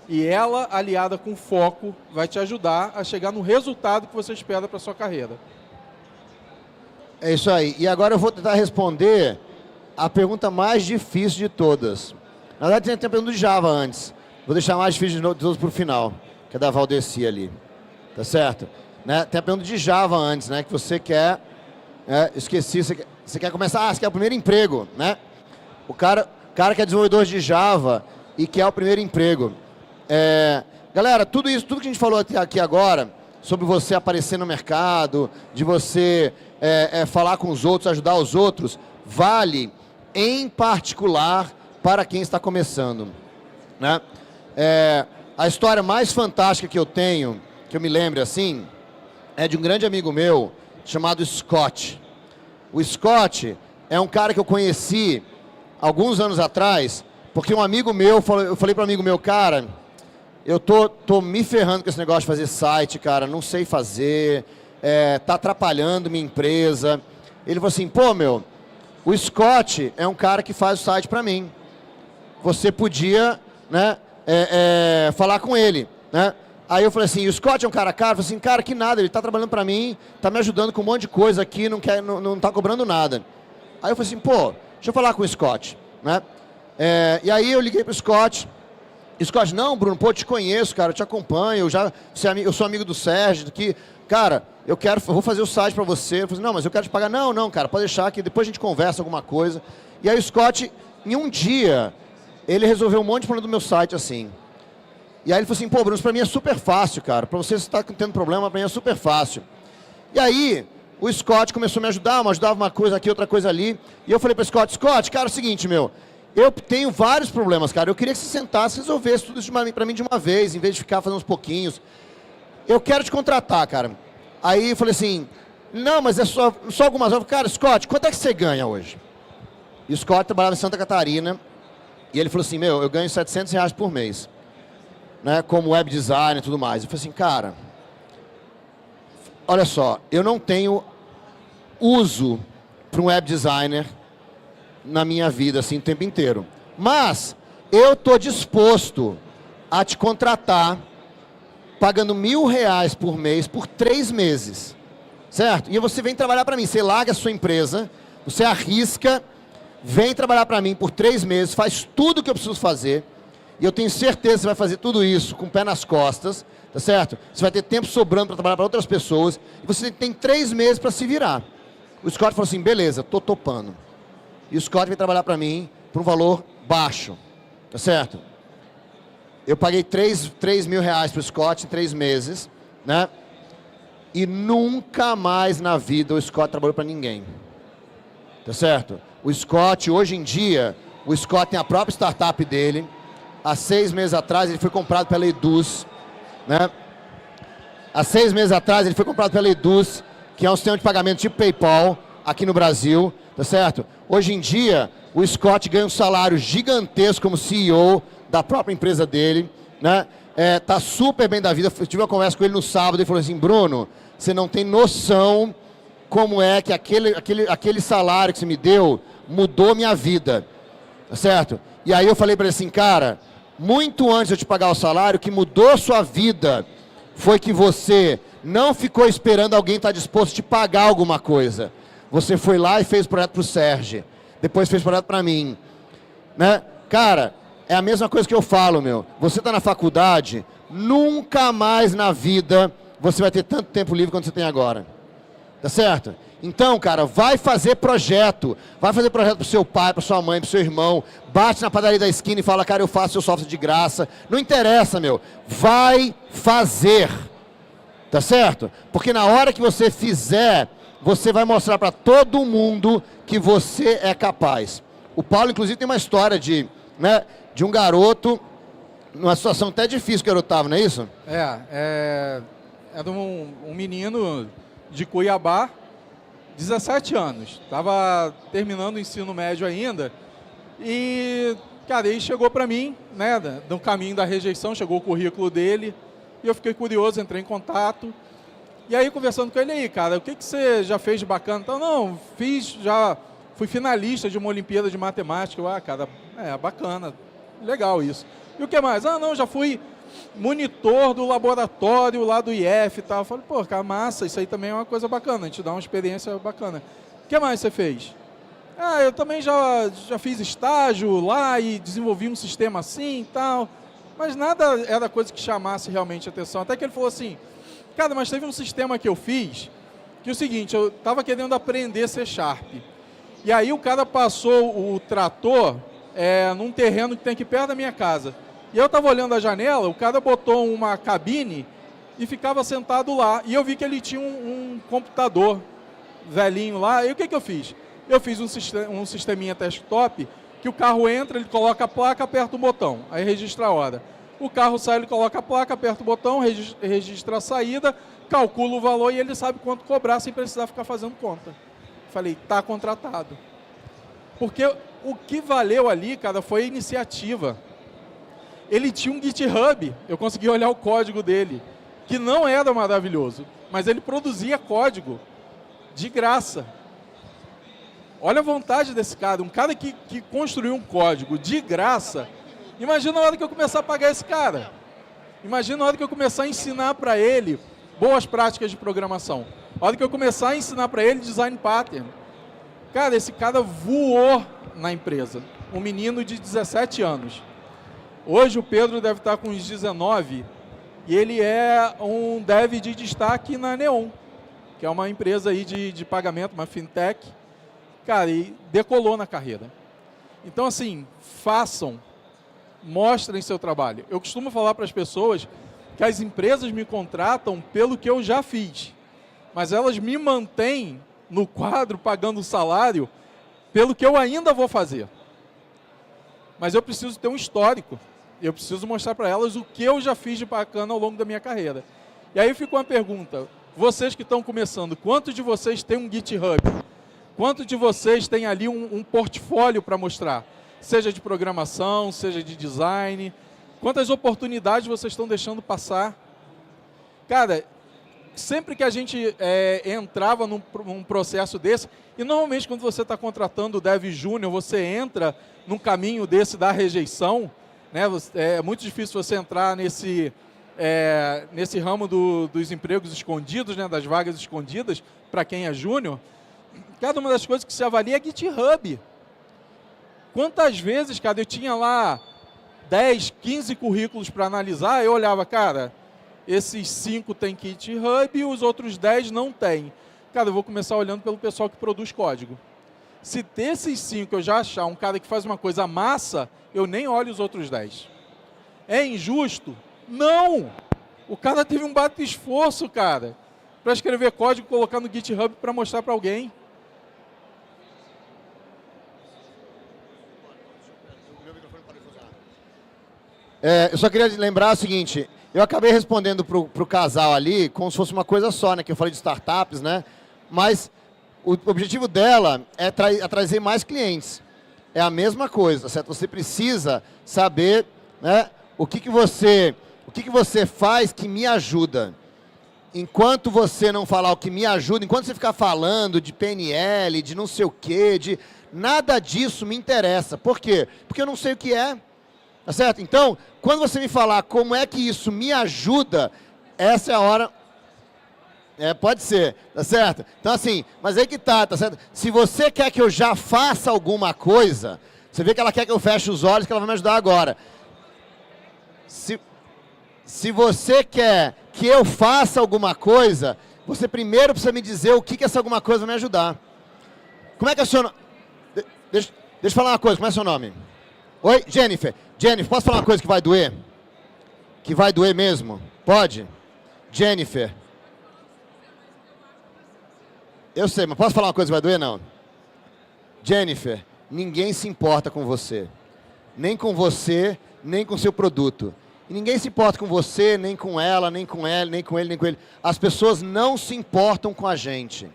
E ela, aliada com foco, vai te ajudar a chegar no resultado que você espera para sua carreira. É isso aí. E agora eu vou tentar responder a pergunta mais difícil de todas. Na verdade, tem a pergunta de Java antes. Vou deixar mais difícil de todos para o final, que é da Valdeci ali. Tá certo? Né? Tem a pergunta de Java antes, né? Que você quer... esqueci, você quer começar... você quer o primeiro emprego, né? O cara que é desenvolvedor de Java e quer o primeiro emprego. Galera, tudo que a gente falou aqui agora, sobre você aparecer no mercado, de você falar com os outros, ajudar os outros, vale em particular para quem está começando, né? A história mais fantástica que eu tenho, que eu me lembro assim, é de um grande amigo meu chamado Scott. O Scott é um cara que eu conheci alguns anos atrás, porque um amigo meu, eu falei para um amigo meu, cara, eu tô me ferrando com esse negócio de fazer site, cara, não sei fazer, tá atrapalhando minha empresa. Ele falou assim, pô, meu, o Scott é um cara que faz o site para mim. Você podia, né, falar com ele, né? Aí eu falei assim, o Scott é um cara caro? Eu falei assim, cara, que nada, ele tá trabalhando para mim, tá me ajudando com um monte de coisa aqui, não tá cobrando nada. Aí eu falei assim, pô, deixa eu falar com o Scott, né? E aí eu liguei pro Scott. Scott, não, Bruno, pô, eu te conheço, cara, eu te acompanho, eu sou amigo do Sérgio, que, cara, eu vou fazer o site para você. Eu falei, não, mas eu quero te pagar. Não, cara, pode deixar que depois a gente conversa alguma coisa. E aí o Scott, em um dia, ele resolveu um monte de problema do meu site, assim. E aí ele falou assim, pô, Bruno, isso pra mim é super fácil, cara. Pra você estar tendo problema, pra mim é super fácil. E aí, o Scott começou a me ajudar, ajudava uma coisa aqui, outra coisa ali. E eu falei pro Scott, cara, é o seguinte, meu, eu tenho vários problemas, cara. Eu queria que você sentasse e resolvesse tudo isso pra mim de uma vez, em vez de ficar fazendo uns pouquinhos. Eu quero te contratar, cara. Aí eu falei assim, não, mas é só algumas horas. Cara, Scott, quanto é que você ganha hoje? E o Scott trabalhava em Santa Catarina. E ele falou assim, meu, eu ganho R$700 por mês, né, como web designer e tudo mais. Eu falei assim, cara, olha só, eu não tenho uso para um web designer na minha vida, assim, o tempo inteiro. Mas eu estou disposto a te contratar pagando R$1.000 por mês por 3 meses, certo? E você vem trabalhar para mim, você larga a sua empresa, você arrisca, vem trabalhar para mim por 3 meses, faz tudo o que eu preciso fazer, e eu tenho certeza que você vai fazer tudo isso com o pé nas costas, tá certo? Você vai ter tempo sobrando para trabalhar para outras pessoas, e você tem 3 meses para se virar. O Scott falou assim, beleza, tô topando. E o Scott veio trabalhar para mim por um valor baixo, tá certo? Eu paguei R$3.000 para o Scott em 3 meses, né? E nunca mais na vida o Scott trabalhou para ninguém, tá certo? O Scott, hoje em dia, o Scott tem a própria startup dele. Há 6 meses atrás ele foi comprado pela Eduz, né? Há 6 meses atrás ele foi comprado pela Eduz, que é um sistema de pagamento tipo PayPal aqui no Brasil, tá certo? Hoje em dia, o Scott ganha um salário gigantesco como CEO da própria empresa dele, né? Tá super bem da vida. Eu tive uma conversa com ele no sábado e ele falou assim, Bruno, você não tem noção como é que aquele salário que você me deu mudou minha vida, tá certo? E aí eu falei para ele assim, cara, muito antes de eu te pagar o salário, o que mudou a sua vida foi que você não ficou esperando alguém estar disposto a te pagar alguma coisa. Você foi lá e fez o projeto para o Sérgio, depois fez o projeto para mim, né? Cara, é a mesma coisa que eu falo, meu. Você está na faculdade, nunca mais na vida você vai ter tanto tempo livre quanto você tem agora. Tá certo? Então, cara, vai fazer projeto. Vai fazer projeto pro seu pai, pra sua mãe, pro seu irmão. Bate na padaria da esquina e fala, cara, eu faço seu software de graça. Não interessa, meu. Vai fazer. Tá certo? Porque na hora que você fizer, você vai mostrar para todo mundo que você é capaz. O Paulo, inclusive, tem uma história de um garoto, numa situação até difícil que o garoto estava, não é isso? É de um menino de Cuiabá, 17 anos, estava terminando o ensino médio ainda, e, cara, ele chegou para mim, né, no caminho da rejeição, chegou o currículo dele, E eu fiquei curioso, entrei em contato. E aí, conversando com ele, aí, cara, o que você já fez de bacana? Então, não, fui finalista de uma Olimpíada de Matemática. Eu, cara, bacana, legal isso. E o que mais? Não, já fui monitor do laboratório lá do IF e tal. Eu falei, pô, cara, massa, isso aí também é uma coisa bacana, a gente dá uma experiência bacana. O que mais você fez? Eu também já fiz estágio lá e desenvolvi um sistema assim e tal, mas nada era coisa que chamasse realmente atenção. Até que ele falou assim, cara, mas teve um sistema que eu fiz, que é o seguinte, eu estava querendo aprender C#. E aí o cara passou o trator num terreno que tem aqui perto da minha casa. E eu estava olhando a janela, o cara botou uma cabine e ficava sentado lá. E eu vi que ele tinha um computador velhinho lá. E o que eu fiz? Eu fiz um sisteminha desktop que o carro entra, ele coloca a placa, aperta o botão, aí registra a hora. O carro sai, ele coloca a placa, aperta o botão, registra a saída, calcula o valor e ele sabe quanto cobrar sem precisar ficar fazendo conta. Falei, tá contratado. Porque o que valeu ali, cara, foi a iniciativa. Ele tinha um GitHub, eu consegui olhar o código dele, que não era maravilhoso, mas ele produzia código de graça. Olha a vontade desse cara, um cara que construiu um código de graça. Imagina a hora que eu começar a pagar esse cara. Imagina a hora que eu começar a ensinar para ele boas práticas de programação. A hora que eu começar a ensinar para ele design pattern. Cara, esse cara voou na empresa. Um menino de 17 anos. Hoje o Pedro deve estar com uns 19 e ele é um dev de destaque na Neon, que é uma empresa aí de pagamento, uma fintech. Cara, e decolou na carreira. Então, assim, façam, mostrem seu trabalho. Eu costumo falar para as pessoas que as empresas me contratam pelo que eu já fiz, mas elas me mantêm no quadro pagando salário pelo que eu ainda vou fazer. Mas eu preciso ter um histórico. Eu preciso mostrar para elas o que eu já fiz de bacana ao longo da minha carreira. E aí fica uma pergunta. Vocês que estão começando, quantos de vocês têm um GitHub? Quantos de vocês têm ali um portfólio para mostrar? Seja de programação, seja de design. Quantas oportunidades vocês estão deixando passar? Cara, sempre que a gente entrava num processo desse, e normalmente quando você está contratando o Dev Júnior, você entra num caminho desse da rejeição, né? É muito difícil você entrar nesse ramo dos empregos escondidos, né? Das vagas escondidas, para quem é júnior. Cada uma das coisas que se avalia é GitHub. Quantas vezes, cara, eu tinha lá 10, 15 currículos para analisar, eu olhava, cara, esses 5 tem GitHub e os outros 10 não tem. Cara, eu vou começar olhando pelo pessoal que produz código. Se desses 5 eu já achar um cara que faz uma coisa massa, eu nem olho os outros 10. É injusto? Não! O cara teve um baita esforço, cara, para escrever código, colocar no GitHub para mostrar para alguém. Eu só queria lembrar o seguinte, eu acabei respondendo para o casal ali como se fosse uma coisa só, né? Que eu falei de startups, né? Mas o objetivo dela é trazer mais clientes. É a mesma coisa, certo? Você precisa saber, né, o que você faz que me ajuda. Enquanto você não falar o que me ajuda, enquanto você ficar falando de PNL, de não sei o quê, de nada disso me interessa. Por quê? Porque eu não sei o que é. Tá certo? Então, quando você me falar como é que isso me ajuda, essa é a hora. Pode ser, tá certo? Então assim, mas aí que tá certo? Se você quer que eu já faça alguma coisa, você vê que ela quer que eu feche os olhos, que ela vai me ajudar agora. Se você quer que eu faça alguma coisa, você primeiro precisa me dizer o que essa alguma coisa vai me ajudar. Como é que é o seu nome? Deixa eu falar uma coisa, como é o seu nome? Oi, Jennifer. Jennifer, posso falar uma coisa que vai doer? Que vai doer mesmo? Pode? Jennifer. Eu sei, mas posso falar uma coisa que vai doer? Não. Jennifer, ninguém se importa com você. Nem com você, nem com seu produto. E ninguém se importa com você, nem com ela, nem com ele, nem com ele, nem com ele. As pessoas não se importam com a gente.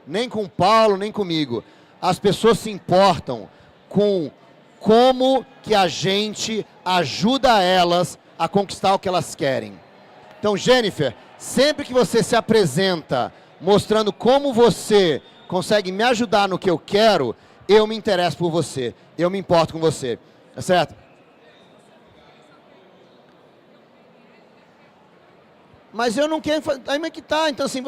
Nem com o Paulo, nem comigo. As pessoas se importam com como que a gente ajuda elas a conquistar o que elas querem. Então, Jennifer, sempre que você se apresenta mostrando como você consegue me ajudar no que eu quero, eu me interesso por você, eu me importo com você, tá certo? Mas eu não quero, aí é que tá, então assim,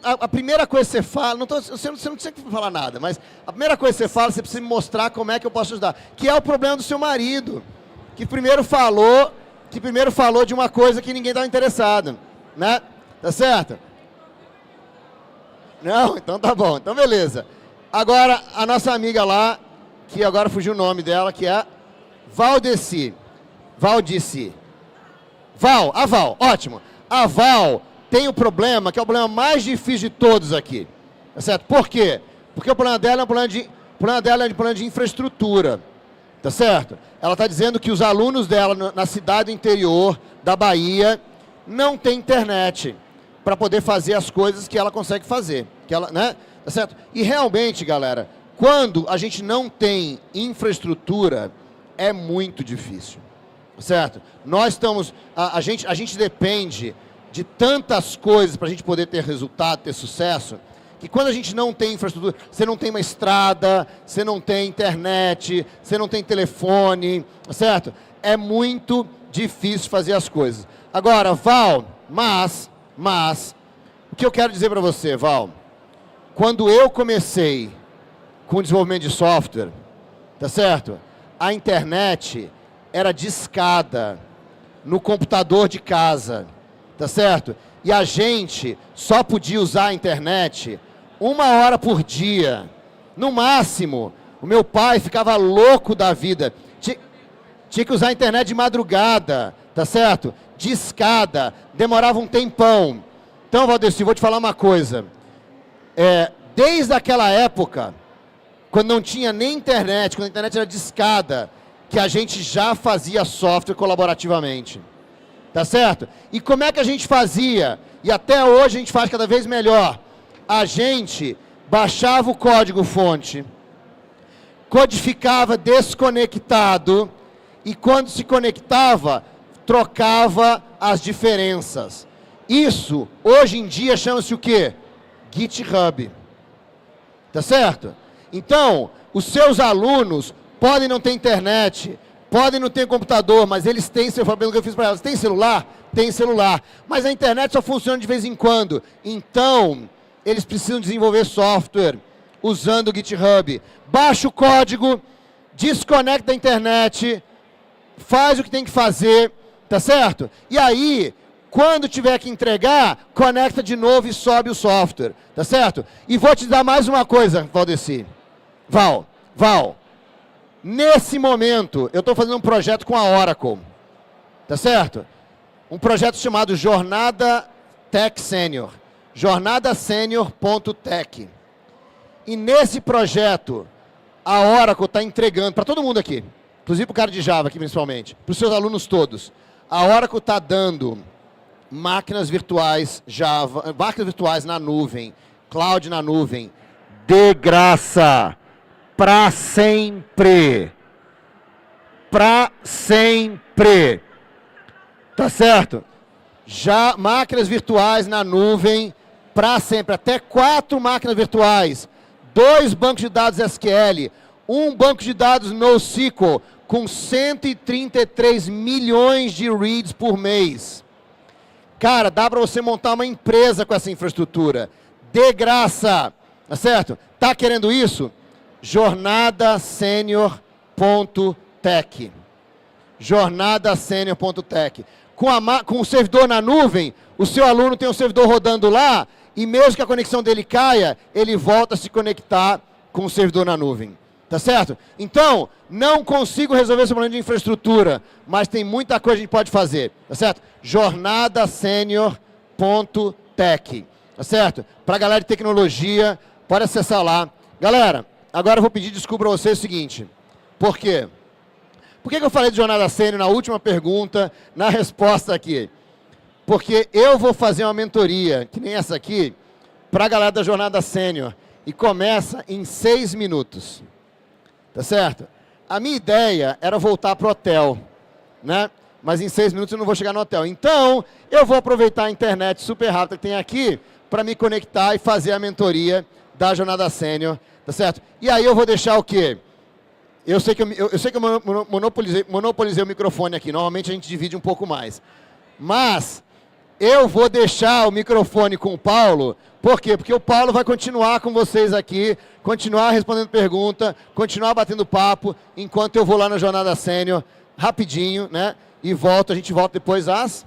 a primeira coisa que você fala, você não precisa falar nada, mas a primeira coisa que você fala, você precisa me mostrar como é que eu posso ajudar, que é o problema do seu marido, que primeiro falou de uma coisa que ninguém estava interessado, né? Tá certo? Não? Então tá bom, então beleza. Agora, a nossa amiga lá, que agora fugiu o nome dela, que é Valdici. A Val, ótimo. A Val tem um problema, que é o problema mais difícil de todos aqui. Tá certo? Por quê? Porque o problema dela é um problema de infraestrutura. Tá certo? Ela está dizendo que os alunos dela na cidade interior da Bahia não têm internet para poder fazer as coisas que ela consegue fazer. Que ela, né? Tá certo? E realmente, galera, quando a gente não tem infraestrutura, é muito difícil. Certo? Nós estamos, a gente depende de tantas coisas para a gente poder ter resultado, ter sucesso, que quando a gente não tem infraestrutura, você não tem uma estrada, você não tem internet, você não tem telefone, certo? É muito difícil fazer as coisas. Agora, Val, mas, o que eu quero dizer para você, Val, quando eu comecei com o desenvolvimento de software, tá certo? A internet era discada no computador de casa, tá certo? E a gente só podia usar a internet 1 hora por dia. No máximo, o meu pai ficava louco da vida. Tinha que usar a internet de madrugada, tá certo? Discada, demorava um tempão. Então, Valdeci, vou te falar uma coisa. Desde aquela época, quando não tinha nem internet, quando a internet era discada, que a gente já fazia software colaborativamente. Tá certo? E como é que a gente fazia? E até hoje a gente faz cada vez melhor. A gente baixava o código-fonte, codificava desconectado, e quando se conectava, trocava as diferenças. Isso, hoje em dia, chama-se o quê? GitHub. Tá certo? Então, os seus alunos podem não ter internet, podem não ter computador, mas eles têm celular, pelo que eu fiz para elas. Tem celular? Tem celular. Mas a internet só funciona de vez em quando. Então, eles precisam desenvolver software usando o GitHub. Baixa o código, desconecta da internet, faz o que tem que fazer, tá certo? E aí, quando tiver que entregar, conecta de novo e sobe o software, tá certo? E vou te dar mais uma coisa, Valdeci. Val. Nesse momento, eu estou fazendo um projeto com a Oracle, tá certo? Um projeto chamado Jornada Tech Senior, jornadasenior.tech. E nesse projeto, a Oracle está entregando, para todo mundo aqui, inclusive para o cara de Java aqui principalmente, para os seus alunos todos, a Oracle está dando máquinas virtuais Java, máquinas virtuais na nuvem, cloud na nuvem, de graça. Para sempre. Para sempre. Tá certo? Já máquinas virtuais na nuvem, para sempre. Até 4 máquinas virtuais. 2 bancos de dados SQL. 1 banco de dados NoSQL. Com 133 milhões de reads por mês. Cara, dá para você montar uma empresa com essa infraestrutura. De graça. Tá certo? Tá querendo isso? jornadasenior.tech. jornadasenior.tech. Com o servidor na nuvem, o seu aluno tem um servidor rodando lá, e mesmo que a conexão dele caia, ele volta a se conectar com o servidor na nuvem. Tá certo? Então, não consigo resolver esse problema de infraestrutura, mas tem muita coisa que a gente pode fazer. Tá certo? jornadasenior.tech. Tá certo? Para a galera de tecnologia, pode acessar lá. Galera, agora eu vou pedir desculpa para vocês o seguinte. Por quê? Por que eu falei de Jornada Sênior na última pergunta, na resposta aqui? Porque eu vou fazer uma mentoria, que nem essa aqui, para a galera da Jornada Sênior. E começa em 6 minutos. Tá certo? A minha ideia era voltar para o hotel, né? mas em 6 minutos eu não vou chegar no hotel. Então, eu vou aproveitar a internet super rápida que tem aqui para me conectar e fazer a mentoria da Jornada Sênior, tá certo? E aí eu vou deixar o quê? Eu sei que eu monopolizei o microfone aqui, normalmente a gente divide um pouco mais. Mas eu vou deixar o microfone com o Paulo, por quê? Porque o Paulo vai continuar com vocês aqui, continuar respondendo pergunta, continuar batendo papo, enquanto eu vou lá na Jornada Sênior, rapidinho, né? E volto, a gente volta depois às...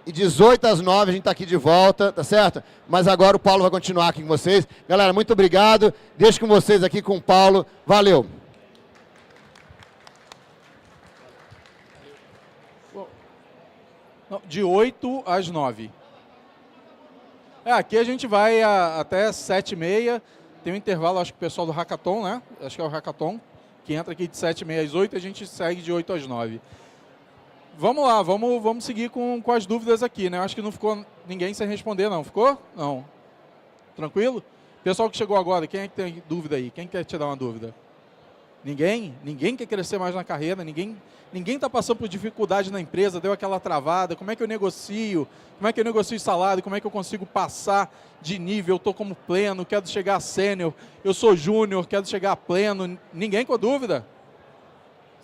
E 18 às 9 a gente está aqui de volta, tá certo? Mas agora o Paulo vai continuar aqui com vocês. Galera, muito obrigado. Deixo com vocês aqui com o Paulo. Valeu! De 8 às 9. Aqui a gente vai até 7h30. Tem um intervalo, acho que o pessoal do Hackathon, né? Acho que é o Hackathon, que entra aqui de 7h30 às 8 e a gente segue de 8 às 9. Vamos lá, vamos seguir com as dúvidas aqui, né? Acho que não ficou ninguém sem responder, não. Ficou? Não. Tranquilo? Pessoal que chegou agora, quem é que tem dúvida aí? Quem quer tirar uma dúvida? Ninguém? Ninguém quer crescer mais na carreira? Ninguém está passando por dificuldade na empresa, deu aquela travada, como é que eu negocio? Como é que eu negocio salário? Como é que eu consigo passar de nível? Eu estou como pleno, quero chegar a sênior, eu sou júnior, quero chegar a pleno. Ninguém com dúvida?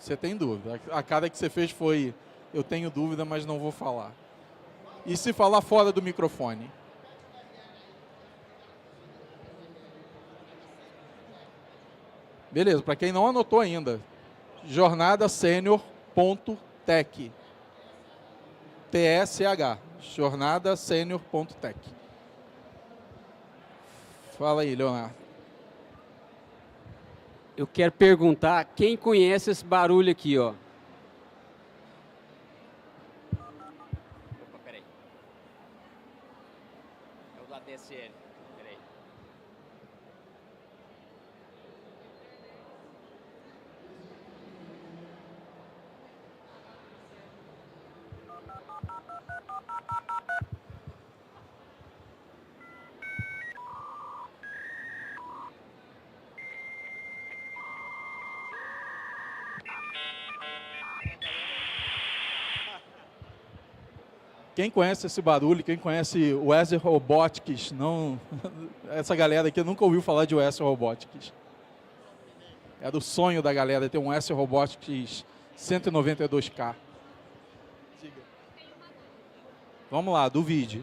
Você tem dúvida. A cara que você fez foi, eu tenho dúvida, mas não vou falar. E se falar fora do microfone? Beleza, para quem não anotou ainda, jornadasenior.tech. TSH, jornadasenior.tech. Fala aí, Leonardo. Eu quero perguntar, quem conhece esse barulho aqui, ó? Opa, peraí. É o da DSL. Peraí. Quem conhece esse barulho, quem conhece o Weser Robotics, não, essa galera aqui nunca ouviu falar de Weser Robotics. Era o sonho da galera ter um Weser Robotics 192K. Vamos lá, duvide.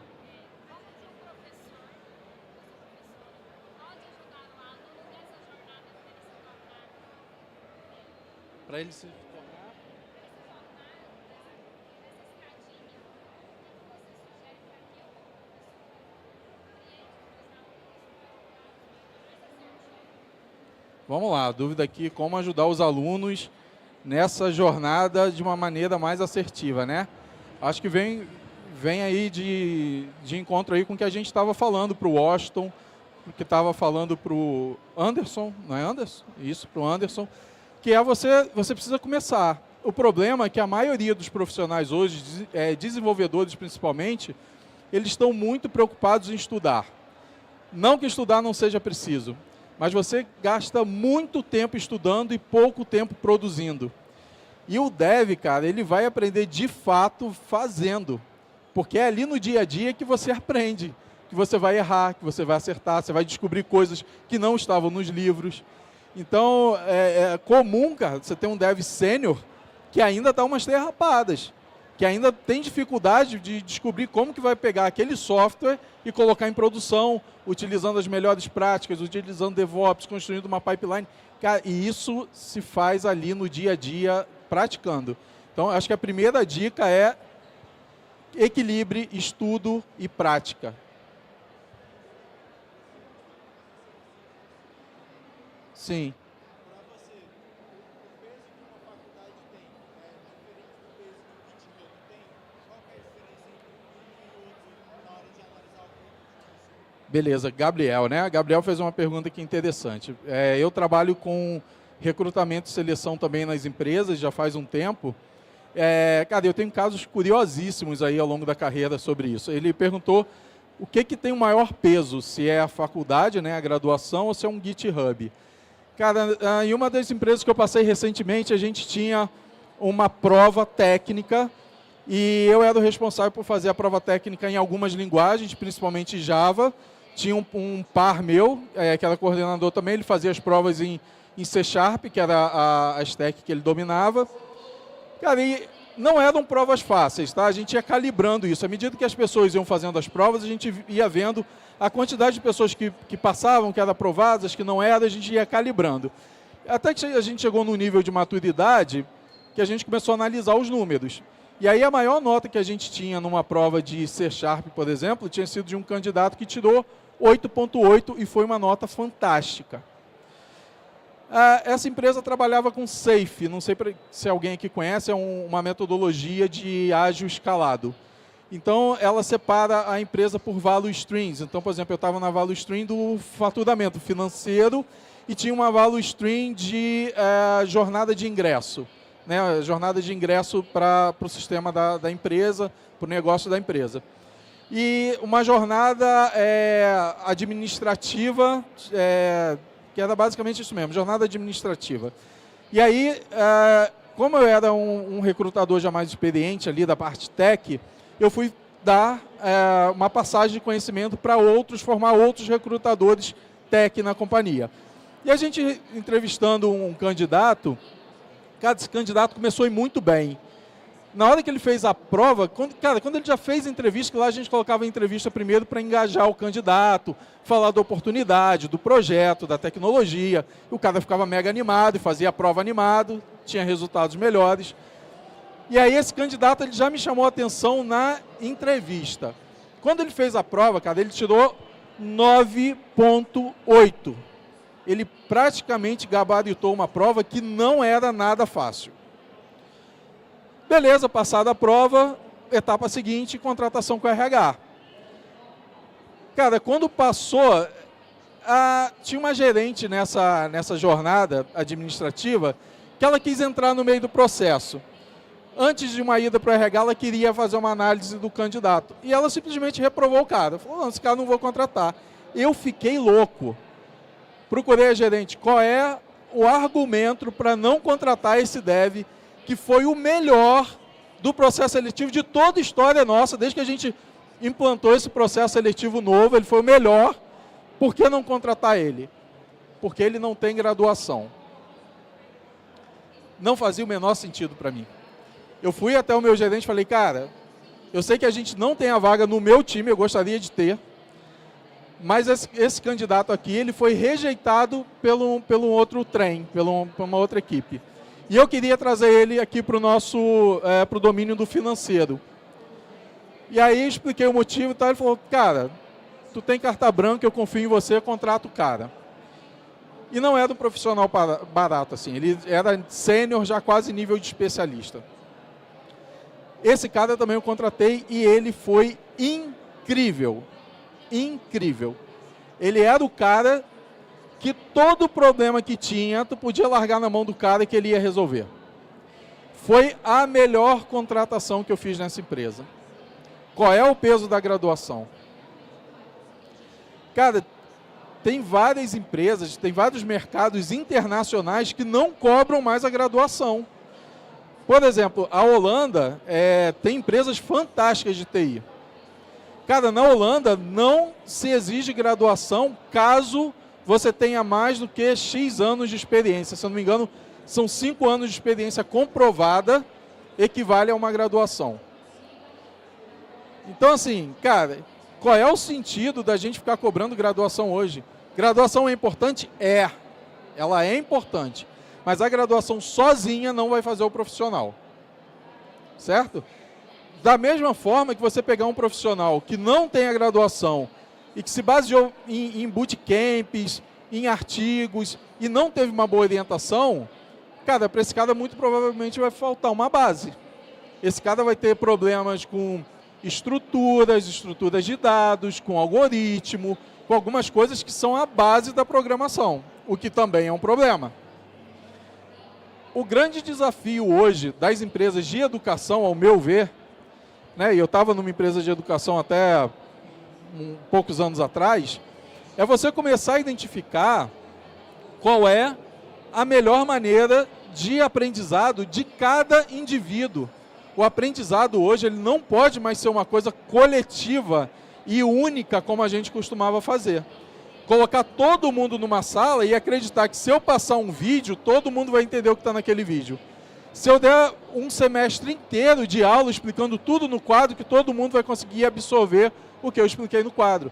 Para ele se tornar... Vamos lá, a dúvida aqui, como ajudar os alunos nessa jornada de uma maneira mais assertiva, né? Acho que vem aí de encontro aí com o que a gente estava falando para o Washington, o que estava falando para o Anderson, não é Anderson? Isso, para o Anderson, que é você precisa começar. O problema é que a maioria dos profissionais hoje, desenvolvedores principalmente, eles estão muito preocupados em estudar. Não que estudar não seja preciso, mas você gasta muito tempo estudando e pouco tempo produzindo. E o dev, cara, ele vai aprender de fato fazendo. Porque é ali no dia a dia que você aprende, que você vai errar, que você vai acertar, você vai descobrir coisas que não estavam nos livros. Então, é comum, cara, você ter um dev sênior que ainda dá umas derrapadas, que ainda tem dificuldade de descobrir como que vai pegar aquele software e colocar em produção, utilizando as melhores práticas, utilizando DevOps, construindo uma pipeline. Cara, e isso se faz ali no dia a dia, praticando. Então, acho que a primeira dica é equilibre estudo e prática. Sim. Beleza, Gabriel, né? Gabriel fez uma pergunta aqui interessante. Eu trabalho com recrutamento e seleção também nas empresas, já faz um tempo. Cara, eu tenho casos curiosíssimos aí ao longo da carreira sobre isso. Ele perguntou o que tem o maior peso, se é a faculdade, né, a graduação, ou se é um GitHub. Cara, em uma das empresas que eu passei recentemente, a gente tinha uma prova técnica e eu era o responsável por fazer a prova técnica em algumas linguagens, principalmente Java. Tinha um par meu, que era coordenador também, ele fazia as provas em C#, que era a stack que ele dominava. Cara, e não eram provas fáceis, tá? A gente ia calibrando isso. À medida que as pessoas iam fazendo as provas, a gente ia vendo a quantidade de pessoas que passavam, que eram aprovadas, que não eram, a gente ia calibrando. Até que a gente chegou num nível de maturidade que a gente começou a analisar os números. E aí a maior nota que a gente tinha numa prova de C#, por exemplo, tinha sido de um candidato que tirou 8.8 e foi uma nota fantástica. Essa empresa trabalhava com SAFe, não sei se alguém aqui conhece, é uma metodologia de ágil escalado. Então, ela separa a empresa por value streams. Então, por exemplo, eu estava na value stream do faturamento financeiro e tinha uma value stream de jornada de ingresso. Né? Jornada de ingresso para o sistema da empresa, para o negócio da empresa. E uma jornada administrativa, que era basicamente isso mesmo, jornada administrativa. E aí, como eu era um recrutador já mais experiente ali da parte tech, eu fui dar uma passagem de conhecimento para formar outros recrutadores tech na companhia. E a gente, entrevistando um candidato, cara, esse candidato começou a ir muito bem. Na hora que ele fez a prova, quando ele já fez a entrevista, que lá a gente colocava a entrevista primeiro para engajar o candidato, falar da oportunidade, do projeto, da tecnologia. O cara ficava mega animado e fazia a prova animado, tinha resultados melhores. E aí esse candidato ele já me chamou a atenção na entrevista. Quando ele fez a prova, cara, ele tirou 9.8. Ele praticamente gabaritou uma prova que não era nada fácil. Beleza, passada a prova, etapa seguinte, contratação com o RH. Cara, quando passou, tinha uma gerente nessa jornada administrativa que ela quis entrar no meio do processo. Antes de uma ida para o RH, ela queria fazer uma análise do candidato. E ela simplesmente reprovou o cara. Falou, não, esse cara não vou contratar. Eu fiquei louco. Procurei a gerente, qual é o argumento para não contratar esse dev, que foi o melhor do processo seletivo de toda a história nossa, desde que a gente implantou esse processo seletivo novo, ele foi o melhor. Por que não contratar ele? Porque ele não tem graduação. Não fazia o menor sentido para mim. Eu fui até o meu gerente e falei, cara, eu sei que a gente não tem a vaga no meu time, eu gostaria de ter, mas esse candidato aqui, ele foi rejeitado pelo outro trem, por uma outra equipe. E eu queria trazer ele aqui para o domínio do financeiro. E aí expliquei o motivo e tal, ele falou, cara, tu tem carta branca, eu confio em você, contrato o cara. E não era um profissional barato, assim, ele era sênior, já quase nível de especialista. Esse cara também eu contratei e ele foi incrível. Incrível. Ele era o cara que todo problema que tinha, tu podia largar na mão do cara que ele ia resolver. Foi a melhor contratação que eu fiz nessa empresa. Qual é o peso da graduação? Cara, tem várias empresas, tem vários mercados internacionais que não cobram mais a graduação. Por exemplo, a Holanda tem empresas fantásticas de TI. Cara, na Holanda não se exige graduação caso você tenha mais do que X anos de experiência. Se eu não me engano, são 5 anos de experiência comprovada, equivale a uma graduação. Então, assim, cara, qual é o sentido da gente ficar cobrando graduação hoje? Graduação é importante? É. Ela é importante. Mas a graduação sozinha não vai fazer o profissional. Certo? Da mesma forma que você pegar um profissional que não tem a graduação e que se baseou em bootcamps, em artigos e não teve uma boa orientação, cara, para esse cara muito provavelmente vai faltar uma base. Esse cara vai ter problemas com estruturas de dados, com algoritmo, com algumas coisas que são a base da programação, o que também é um problema. O grande desafio hoje das empresas de educação, ao meu ver, né, e eu estava numa empresa de educação até poucos anos atrás, é você começar a identificar qual é a melhor maneira de aprendizado de cada indivíduo. O aprendizado hoje ele não pode mais ser uma coisa coletiva e única como a gente costumava fazer. Colocar todo mundo numa sala e acreditar que se eu passar um vídeo, todo mundo vai entender o que está naquele vídeo. Se eu der um semestre inteiro de aula explicando tudo no quadro, que todo mundo vai conseguir absorver o que eu expliquei no quadro.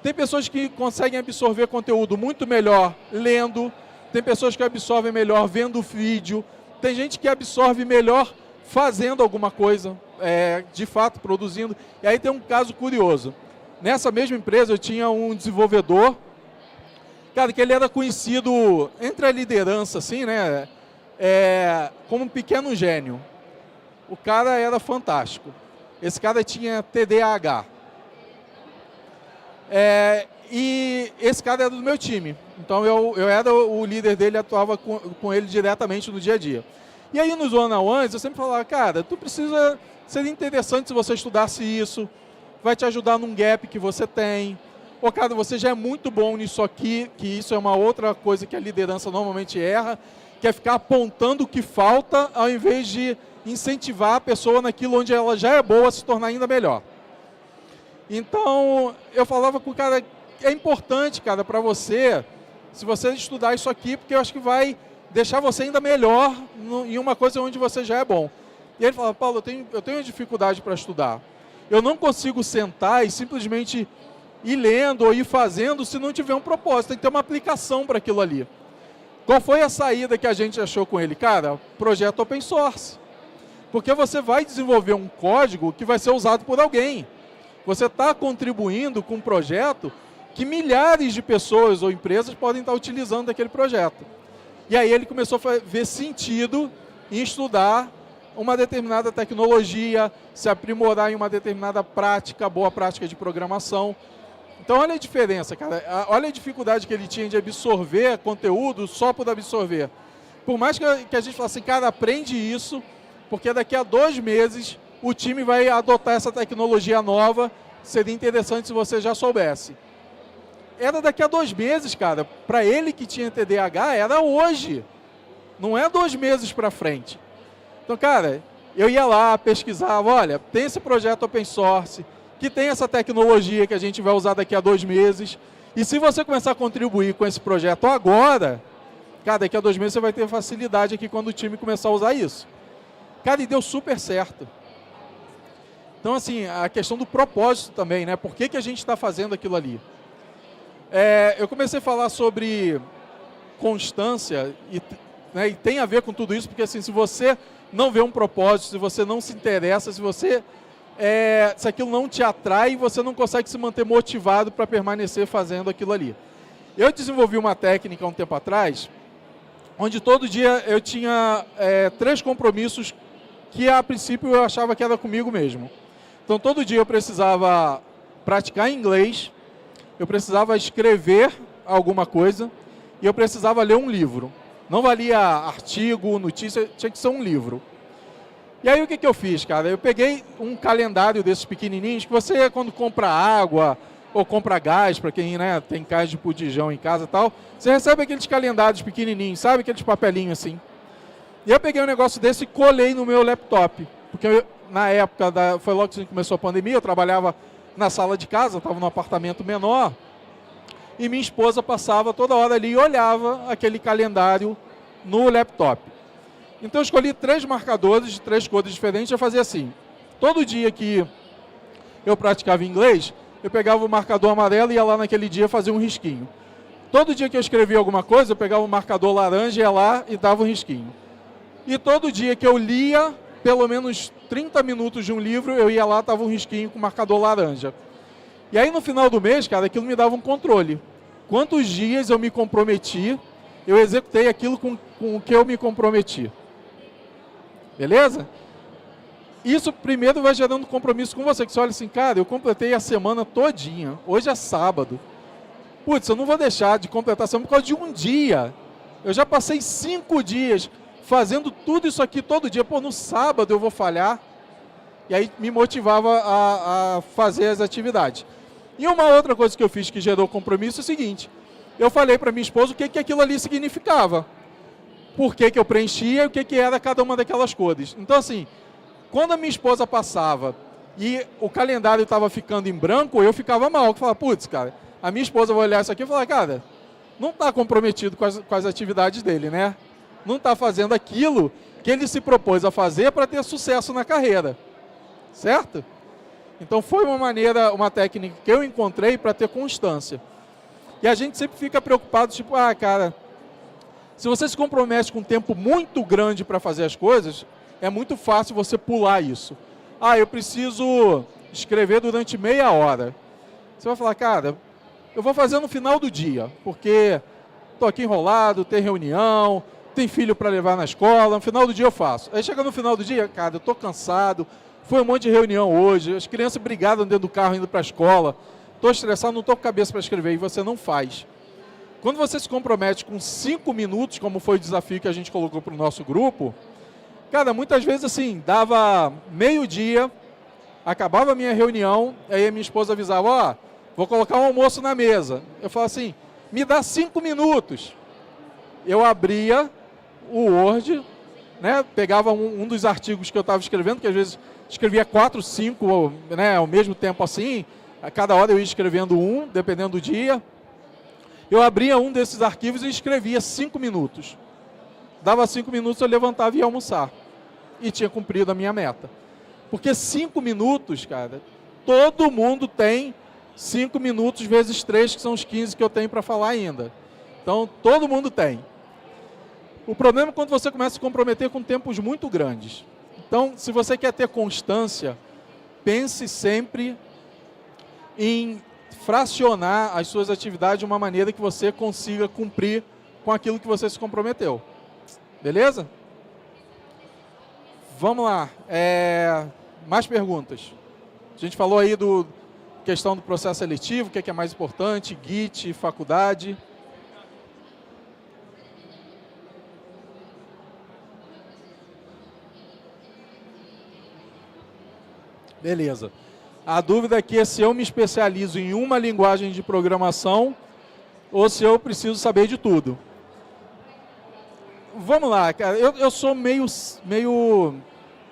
Tem pessoas que conseguem absorver conteúdo muito melhor lendo, tem pessoas que absorvem melhor vendo vídeo, tem gente que absorve melhor fazendo alguma coisa, de fato, produzindo. E aí tem um caso curioso. Nessa mesma empresa eu tinha um desenvolvedor, cara, que ele era conhecido entre a liderança, assim, né, como um pequeno gênio. O cara era fantástico. Esse cara tinha TDAH. E esse cara era do meu time. Então eu era o líder dele, atuava com ele diretamente no dia a dia. E aí nos one-on-ones eu sempre falava, cara, seria interessante se você estudasse isso, vai te ajudar num gap que você tem. Ou, cara, você já é muito bom nisso aqui, que isso é uma outra coisa que a liderança normalmente erra, que é ficar apontando o que falta, ao invés de incentivar a pessoa naquilo onde ela já é boa a se tornar ainda melhor. Então, eu falava com o cara, é importante, cara, para você, se você estudar isso aqui, porque eu acho que vai deixar você ainda melhor em uma coisa onde você já é bom. E ele falava, Paulo, eu tenho dificuldade para estudar. Eu não consigo sentar e simplesmente ir lendo ou ir fazendo se não tiver um propósito. Tem que ter uma aplicação para aquilo ali. Qual foi a saída que a gente achou com ele? Cara, projeto open source. Porque você vai desenvolver um código que vai ser usado por alguém. Você está contribuindo com um projeto que milhares de pessoas ou empresas podem estar utilizando daquele projeto. E aí ele começou a ver sentido em estudar uma determinada tecnologia, se aprimorar em uma determinada prática, boa prática de programação. Então olha a diferença, cara. Olha a dificuldade que ele tinha de absorver conteúdo só por absorver. Por mais que a gente falasse assim, cara, aprende isso, porque daqui a 2 meses o time vai adotar essa tecnologia nova, seria interessante se você já soubesse. Era daqui a 2 meses, cara. Para ele que tinha TDAH, era hoje. Não é 2 meses para frente. Então, cara, eu ia lá, pesquisava, olha, tem esse projeto open source, que tem essa tecnologia que a gente vai usar daqui a 2 meses. E se você começar a contribuir com esse projeto agora, cara, daqui a 2 meses você vai ter facilidade aqui quando o time começar a usar isso. Cara, e deu super certo. Então, assim, a questão do propósito também, né? Por que a gente está fazendo aquilo ali? Eu comecei a falar sobre constância né, e tem a ver com tudo isso, porque assim, se você não vê um propósito, se você não se interessa, se aquilo não te atrai, você não consegue se manter motivado para permanecer fazendo aquilo ali. Eu desenvolvi uma técnica há um tempo atrás, onde todo dia eu tinha 3 compromissos que a princípio eu achava que era comigo mesmo. Então todo dia eu precisava praticar inglês, eu precisava escrever alguma coisa e eu precisava ler um livro. Não valia artigo, notícia, tinha que ser um livro. E aí o que eu fiz, cara? Eu peguei um calendário desses pequenininhos, que você quando compra água ou compra gás, para quem tem gás de botijão em casa e tal, você recebe aqueles calendários pequenininhos, sabe? Aqueles papelinhos assim. E eu peguei um negócio desse e colei no meu laptop. Porque na época, foi logo que começou a pandemia, eu trabalhava na sala de casa, estava num apartamento menor, e minha esposa passava toda hora ali e olhava aquele calendário no laptop. Então eu escolhi 3 marcadores de 3 cores diferentes, eu fazia assim, todo dia que eu praticava inglês, eu pegava o marcador amarelo e ia lá naquele dia fazer um risquinho. Todo dia que eu escrevia alguma coisa, eu pegava o marcador laranja, ia lá e dava um risquinho. E todo dia que eu lia, pelo menos 30 minutos de um livro, eu ia lá, tava um risquinho com marcador laranja. E aí no final do mês, cara, aquilo me dava um controle. Quantos dias eu me comprometi, eu executei aquilo com o que eu me comprometi. Beleza? Isso primeiro vai gerando compromisso com você, que você olha assim, cara, eu completei a semana todinha, hoje é sábado. Putz, eu não vou deixar de completar a semana por causa de um dia. Eu já passei 5 dias fazendo tudo isso aqui todo dia. Pô, no sábado eu vou falhar. E aí me motivava a fazer as atividades. E uma outra coisa que eu fiz que gerou compromisso é o seguinte. Eu falei para minha esposa o que aquilo ali significava. por que eu preenchia e o que era cada uma daquelas cores. Então, assim, quando a minha esposa passava e o calendário estava ficando em branco, eu ficava mal. Eu falava, putz, cara, a minha esposa vai olhar isso aqui e falar, cara, não está comprometido com as atividades dele, né? Não está fazendo aquilo que ele se propôs a fazer para ter sucesso na carreira, certo? Então foi uma técnica que eu encontrei para ter constância. E a gente sempre fica preocupado, tipo, cara, se você se compromete com um tempo muito grande para fazer as coisas, é muito fácil você pular isso. Eu preciso escrever durante meia hora. Você vai falar, cara, eu vou fazer no final do dia, porque estou aqui enrolado, tem reunião, tem filho para levar na escola, no final do dia eu faço. Aí chega no final do dia, cara, eu estou cansado, foi um monte de reunião hoje, as crianças brigaram dentro do carro indo para a escola, estou estressado, não estou com cabeça para escrever, e você não faz. Quando você se compromete com 5 minutos, como foi o desafio que a gente colocou para o nosso grupo, cara, muitas vezes assim, dava meio-dia, acabava a minha reunião, aí a minha esposa avisava, vou colocar um almoço na mesa. Eu falava assim, me dá 5 minutos. Eu abria o Word, né, pegava um dos artigos que eu estava escrevendo, que às vezes escrevia 4, 5, né, ao mesmo tempo assim, a cada hora eu ia escrevendo um, dependendo do dia. Eu abria um desses arquivos e escrevia 5 minutos. Dava 5 minutos, eu levantava e ia almoçar. E tinha cumprido a minha meta. Porque 5 minutos, cara, todo mundo tem 5 minutos vezes 3, que são os 15 que eu tenho para falar ainda. Então, todo mundo tem. O problema é quando você começa a se comprometer com tempos muito grandes. Então, se você quer ter constância, pense sempre em fracionar as suas atividades de uma maneira que você consiga cumprir com aquilo que você se comprometeu. Beleza? Vamos lá. Mais perguntas. A gente falou aí do questão do processo seletivo, o que é mais importante, Git, faculdade. Beleza. A dúvida aqui é se eu me especializo em uma linguagem de programação ou se eu preciso saber de tudo. Vamos lá, cara. Eu sou meio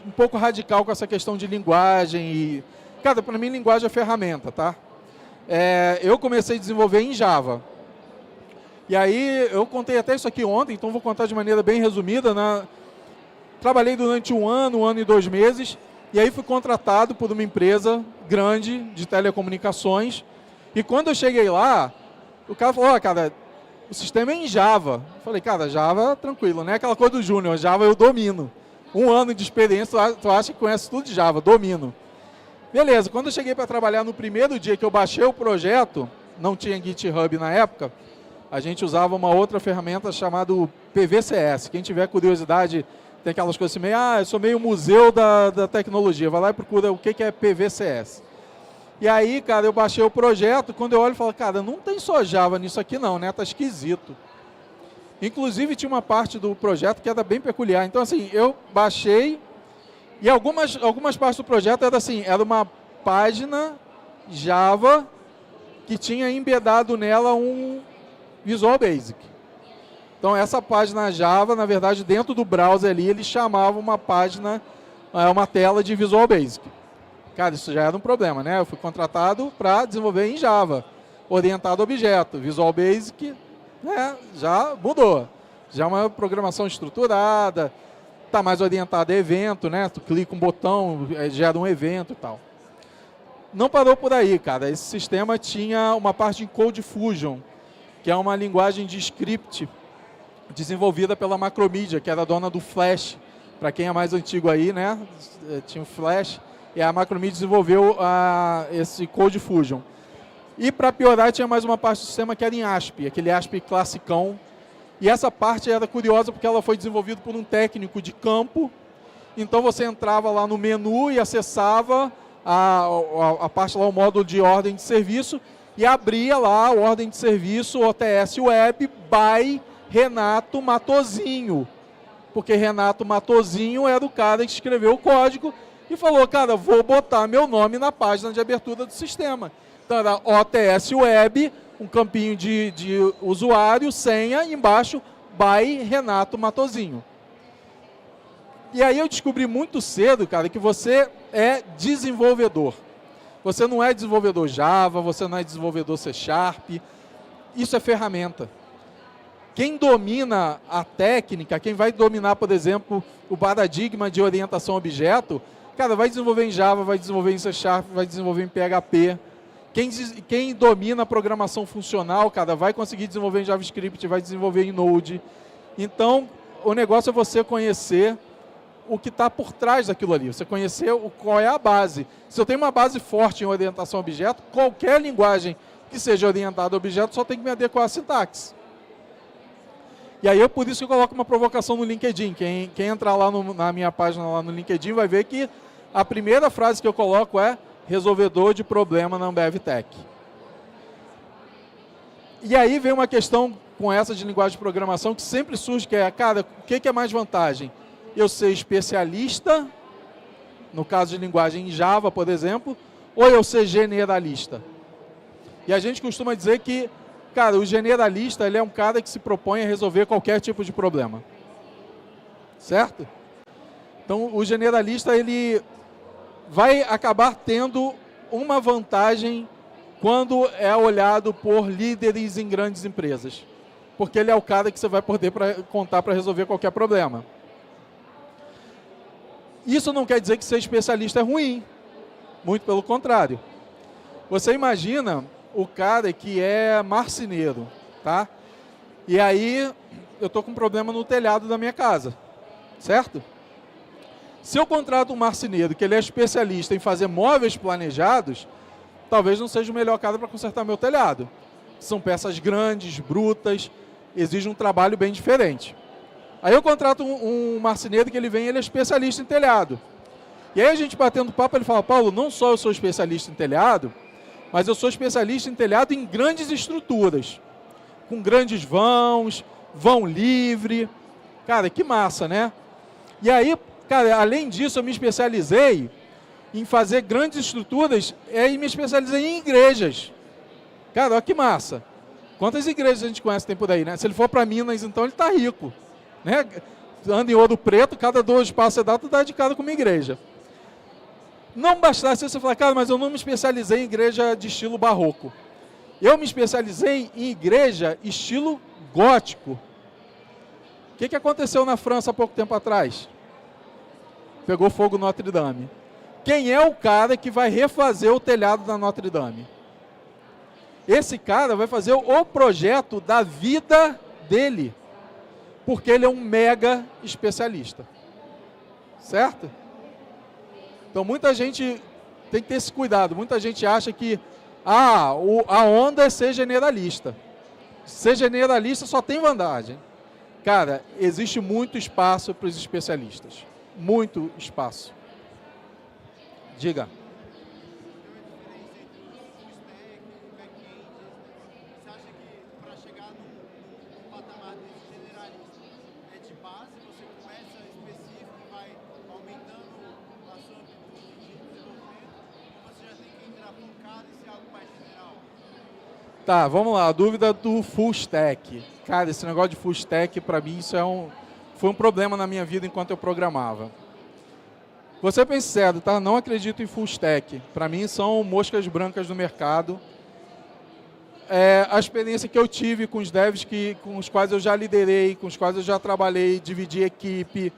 um pouco radical com essa questão de linguagem. E, cara, para mim, linguagem é ferramenta, tá? Eu comecei a desenvolver em Java. E aí, eu contei até isso aqui ontem, então vou contar de maneira bem resumida. Trabalhei durante um ano e 2 meses. E aí fui contratado por uma empresa grande de telecomunicações. E quando eu cheguei lá, o cara falou, cara, o sistema é em Java. Eu falei, cara, Java tranquilo, não é aquela coisa do Júnior, Java eu domino. 1 ano de experiência, tu acha que conhece tudo de Java, domino. Beleza, quando eu cheguei para trabalhar no primeiro dia que eu baixei o projeto, não tinha GitHub na época, a gente usava uma outra ferramenta chamada PVCS. Quem tiver curiosidade, tem aquelas coisas assim, eu sou meio museu da tecnologia, vai lá e procura o que é PVCS. E aí, cara, eu baixei o projeto, quando eu olho, eu falo, cara, não tem só Java nisso aqui não, né? Tá esquisito. Inclusive, tinha uma parte do projeto que era bem peculiar. Então, assim, eu baixei e algumas partes do projeto era assim, era uma página Java que tinha embedado nela um Visual Basic. Então, essa página Java, na verdade, dentro do browser ali, ele chamava uma página, uma tela de Visual Basic. Cara, isso já era um problema, né? Eu fui contratado para desenvolver em Java, orientado a objeto. Visual Basic, né, já mudou. Já é uma programação estruturada, está mais orientada a evento, né? Tu clica um botão, gera um evento e tal. Não parou por aí, cara. Esse sistema tinha uma parte em CodeFusion, que é uma linguagem de script desenvolvida pela Macromedia, que era dona do Flash. Para quem é mais antigo aí, né? Tinha o Flash. E a Macromedia desenvolveu esse CodeFusion. E para piorar, tinha mais uma parte do sistema que era em ASP, aquele ASP classicão. E essa parte era curiosa porque ela foi desenvolvida por um técnico de campo. Então você entrava lá no menu e acessava a parte lá, o módulo de ordem de serviço, e abria lá a ordem de serviço OTS Web by Renato Matozinho. Porque Renato Matozinho era o cara que escreveu o código e falou, cara, vou botar meu nome na página de abertura do sistema. Então era OTS Web, um campinho de usuário, senha, e embaixo by Renato Matosinho. E aí eu descobri muito cedo, cara, que você é desenvolvedor. Você não é desenvolvedor Java, você não é desenvolvedor C#, isso é ferramenta. Quem domina a técnica, quem vai dominar, por exemplo, o paradigma de orientação a objeto, cara, vai desenvolver em Java, vai desenvolver em C#, vai desenvolver em PHP. Quem domina a programação funcional, cara, vai conseguir desenvolver em JavaScript, vai desenvolver em Node. Então, o negócio é você conhecer o que está por trás daquilo ali, você conhecer qual é a base. Se eu tenho uma base forte em orientação a objeto, qualquer linguagem que seja orientada a objeto só tem que me adequar à sintaxe. E aí, por isso que eu coloco uma provocação no LinkedIn. Quem entrar lá na minha página lá no LinkedIn vai ver que a primeira frase que eu coloco é resolvedor de problema na Ambev Tech. E aí vem uma questão com essa de linguagem de programação que sempre surge, que é, cara, o que é mais vantagem? Eu ser especialista, no caso de linguagem em Java, por exemplo, ou eu ser generalista? E a gente costuma dizer que, cara, o generalista, ele é um cara que se propõe a resolver qualquer tipo de problema. Certo? Então, o generalista, ele vai acabar tendo uma vantagem quando é olhado por líderes em grandes empresas. Porque ele é o cara que você vai poder contar para resolver qualquer problema. Isso não quer dizer que ser especialista é ruim. Muito pelo contrário. Você imagina o cara que é marceneiro, tá? E aí, eu estou com um problema no telhado da minha casa, certo? Se eu contrato um marceneiro que ele é especialista em fazer móveis planejados, talvez não seja o melhor cara para consertar meu telhado. São peças grandes, brutas, exige um trabalho bem diferente. Aí eu contrato um marceneiro que ele é especialista em telhado. E aí a gente batendo papo, ele fala, Paulo, não só eu sou especialista em telhado, mas eu sou especialista em telhado em grandes estruturas, com grandes vãos, vão livre. Cara, que massa, né? E aí, cara, além disso, eu me especializei em fazer grandes estruturas e me especializei em igrejas. Cara, olha que massa. Quantas igrejas a gente conhece tem por aí, né? Se ele for para Minas, então ele está rico. Né? Anda em Ouro Preto, cada 2 passos você dá de cara com uma igreja. Não bastasse você falar, cara, mas eu não me especializei em igreja de estilo barroco. Eu me especializei em igreja estilo gótico. O que aconteceu na França há pouco tempo atrás? Pegou fogo Notre Dame. Quem é o cara que vai refazer o telhado da Notre Dame? Esse cara vai fazer o projeto da vida dele. Porque ele é um mega especialista. Certo? Então muita gente tem que ter esse cuidado. Muita gente acha que a onda é ser generalista. Ser generalista só tem vantagem. Cara, existe muito espaço para os especialistas. Muito espaço. Diga. Tá, vamos lá, a dúvida do full stack. Cara, esse negócio de full stack, para mim, isso foi um problema na minha vida enquanto eu programava. Vou ser bem sincero, tá? Não acredito em full stack. Para mim, são moscas brancas no mercado. A experiência que eu tive com os devs com os quais eu já liderei, com os quais eu já trabalhei, dividi equipe.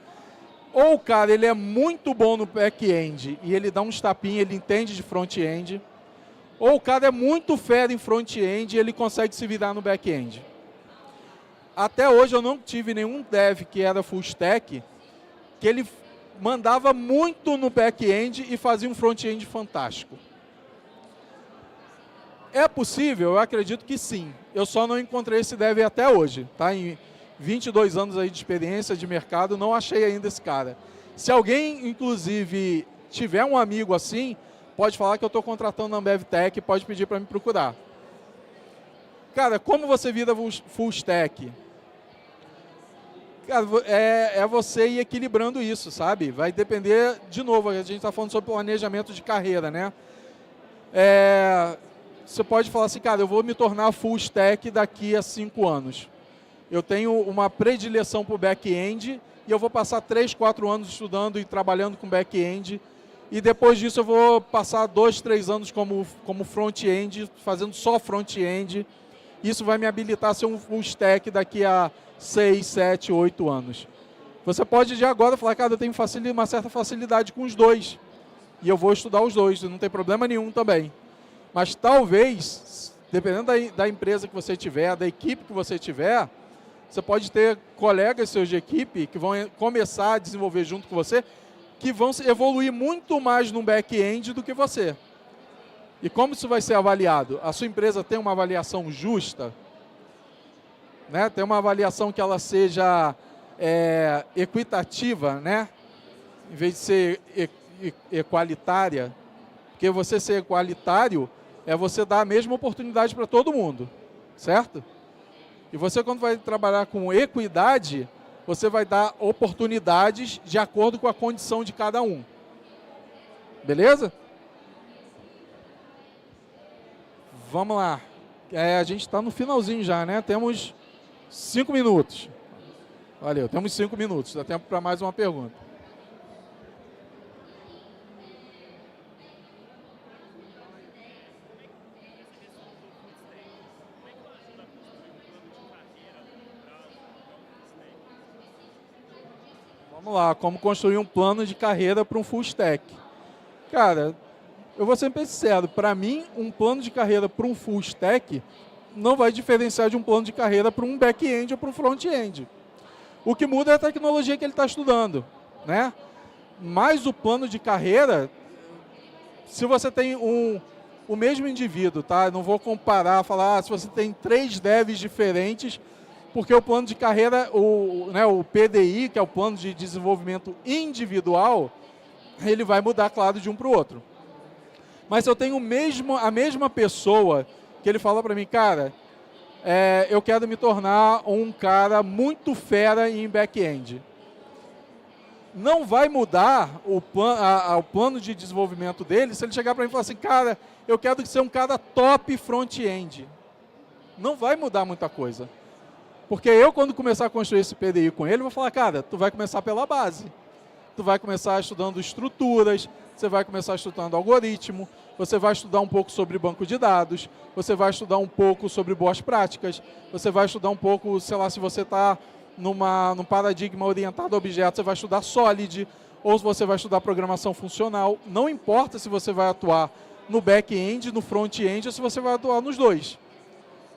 Ou o cara, ele é muito bom no back-end e ele dá uns tapinhos, ele entende de front-end. Ou o cara é muito fera em front-end e ele consegue se virar no back-end. Até hoje eu não tive nenhum dev que era full stack, que ele mandava muito no back-end e fazia um front-end fantástico. É possível? Eu acredito que sim. Eu só não encontrei esse dev até hoje. Tá? Em 22 anos aí de experiência de mercado, não achei ainda esse cara. Se alguém, inclusive, tiver um amigo assim, pode falar que eu estou contratando na Ambev Tech, pode pedir para me procurar. Cara, como você vira full stack? Cara, é você ir equilibrando isso, sabe? Vai depender, de novo, a gente está falando sobre planejamento de carreira, né? Você pode falar assim, cara, eu vou me tornar full stack daqui a 5 anos. eu tenho uma predileção por back-end e eu vou passar 3, 4 anos estudando e trabalhando com back-end. E depois disso eu vou passar 2, 3 anos como front-end, fazendo só front-end. Isso vai me habilitar a ser um full stack daqui a 6, 7, 8 anos. Você pode de agora falar, cara, eu tenho uma certa facilidade com os dois. E eu vou estudar os dois, não tem problema nenhum também. Mas talvez, dependendo da empresa que você tiver, da equipe que você tiver, você pode ter colegas seus de equipe que vão começar a desenvolver junto com você, que vão evoluir muito mais no back-end do que você. E como isso vai ser avaliado? A sua empresa tem uma avaliação justa? Né? Tem uma avaliação que ela seja equitativa, né? Em vez de ser equalitária. Porque você ser equalitário é você dar a mesma oportunidade para todo mundo, certo? E você, quando vai trabalhar com equidade, você vai dar oportunidades de acordo com a condição de cada um. Beleza? Vamos lá. A gente está no finalzinho já, né? Temos 5 minutos. Valeu, temos 5 minutos. Dá tempo para mais uma pergunta. Vamos lá, como construir um plano de carreira para um full stack. Cara, eu vou ser bem sincero, para mim, um plano de carreira para um full stack não vai diferenciar de um plano de carreira para um back-end ou para um front-end. O que muda é a tecnologia que ele está estudando, né? Mas o plano de carreira, se você tem o mesmo indivíduo, tá? Não vou comparar, falar, se você tem 3 devs diferentes, porque o plano de carreira, o PDI, que é o plano de desenvolvimento individual, ele vai mudar, claro, de um para o outro. Mas eu tenho a mesma pessoa que ele fala para mim, cara, eu quero me tornar um cara muito fera em back-end. Não vai mudar o plano de desenvolvimento dele se ele chegar para mim e falar assim, cara, eu quero ser um cara top front-end. Não vai mudar muita coisa. Porque eu, quando começar a construir esse PDI com ele, vou falar, cara, tu vai começar pela base. Tu vai começar estudando estruturas, você vai começar estudando algoritmo, você vai estudar um pouco sobre banco de dados, você vai estudar um pouco sobre boas práticas, você vai estudar um pouco, sei lá, se você está num paradigma orientado a objetos, você vai estudar Solid, ou se você vai estudar programação funcional. Não importa se você vai atuar no back-end, no front-end, ou se você vai atuar nos dois.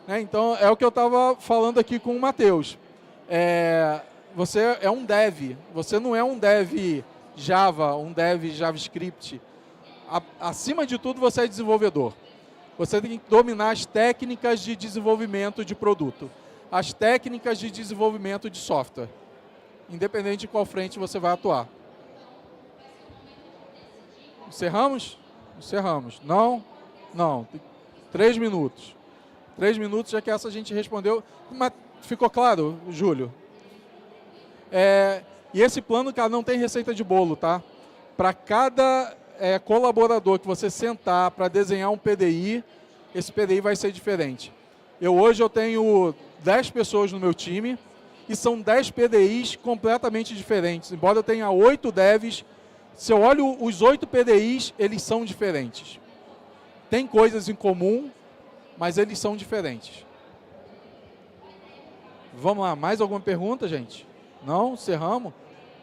Então, é o que eu estava falando aqui com o Matheus. Você é um dev, você não é um dev Java, um dev JavaScript. Acima de tudo, você é desenvolvedor. Você tem que dominar as técnicas de desenvolvimento de produto, as técnicas de desenvolvimento de software, independente de qual frente você vai atuar. Encerramos? Encerramos. Não? Não. 3 minutos. 3 minutos, já que essa a gente respondeu. Mas ficou claro, Júlio? E esse plano, cara, não tem receita de bolo, tá? Para cada colaborador que você sentar para desenhar um PDI, esse PDI vai ser diferente. Hoje eu tenho 10 pessoas no meu time e são 10 PDIs completamente diferentes. Embora eu tenha 8 devs, se eu olho os 8 PDIs, eles são diferentes. Tem coisas em comum, mas eles são diferentes. Vamos lá, mais alguma pergunta, gente? Não? Encerramos?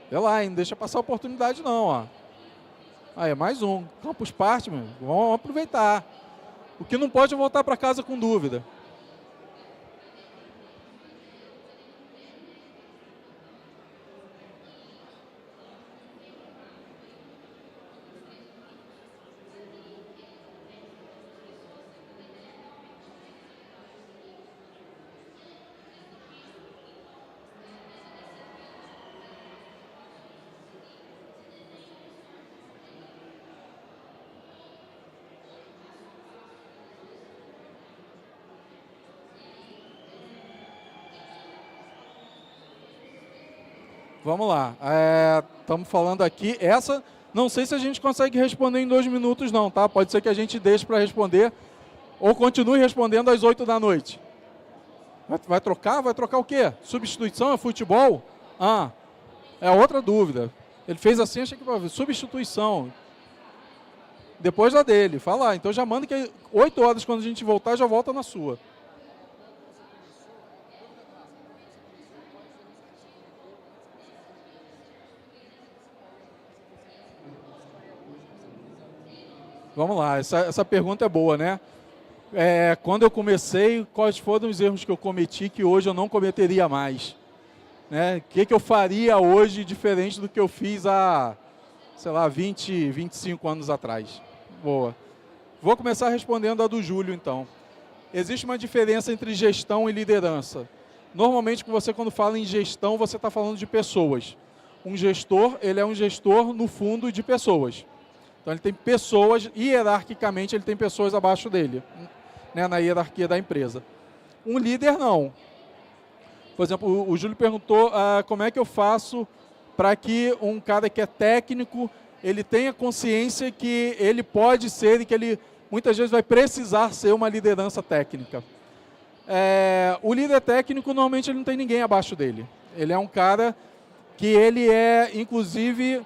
Vê lá, não deixa passar a oportunidade não, ó. Aí, mais um. Campus Party, meu. Vamos aproveitar. O que não pode é voltar para casa com dúvida. Vamos lá. Estamos falando aqui. Essa, não sei se a gente consegue responder em 2 minutos não, tá? Pode ser que a gente deixe para responder ou continue respondendo às 8 da noite. Vai trocar? Vai trocar o quê? Substituição é futebol? Ah, é outra dúvida. Ele fez assim, achei que substituição. Depois da dele. Fala, então já manda que 8 horas quando a gente voltar, já volta na sua. Vamos lá, essa pergunta é boa, né? Quando eu comecei, quais foram os erros que eu cometi que hoje eu não cometeria mais? Né? O que eu faria hoje diferente do que eu fiz há, sei lá, 20, 25 anos atrás? Boa. Vou começar respondendo a do Júlio, então. Existe uma diferença entre gestão e liderança. Normalmente, quando fala em gestão, você está falando de pessoas. Um gestor, ele é um gestor, no fundo, de pessoas. Então, ele tem pessoas, hierarquicamente, ele tem pessoas abaixo dele, né, na hierarquia da empresa. Um líder, não. Por exemplo, o Júlio perguntou como é que eu faço para que um cara que é técnico, ele tenha consciência que ele pode ser e que ele, muitas vezes, vai precisar ser uma liderança técnica. O líder técnico, normalmente, ele não tem ninguém abaixo dele. Ele é um cara que ele é, inclusive,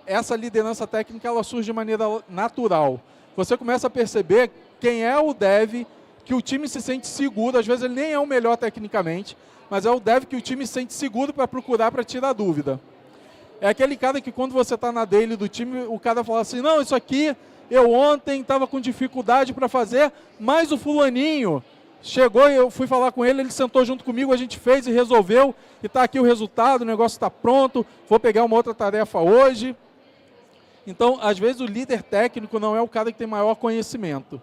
essa liderança técnica, ela surge de maneira natural. Você começa a perceber quem é o dev, que o time se sente seguro, às vezes ele nem é o melhor tecnicamente, mas é o dev que o time se sente seguro para procurar, para tirar dúvida. É aquele cara que quando você está na daily do time, o cara fala assim, não, isso aqui eu ontem estava com dificuldade para fazer, mas o fulaninho chegou e eu fui falar com ele, ele sentou junto comigo, a gente fez e resolveu, e está aqui o resultado, o negócio está pronto, vou pegar uma outra tarefa hoje. Então, às vezes, o líder técnico não é o cara que tem maior conhecimento.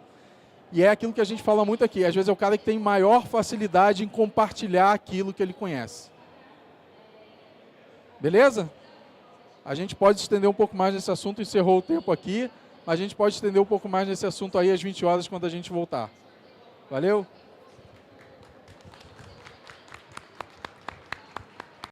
E é aquilo que a gente fala muito aqui. Às vezes, é o cara que tem maior facilidade em compartilhar aquilo que ele conhece. Beleza? A gente pode estender um pouco mais nesse assunto. Encerrou o tempo aqui. Mas a gente pode estender um pouco mais nesse assunto aí às 20 horas, quando a gente voltar. Valeu?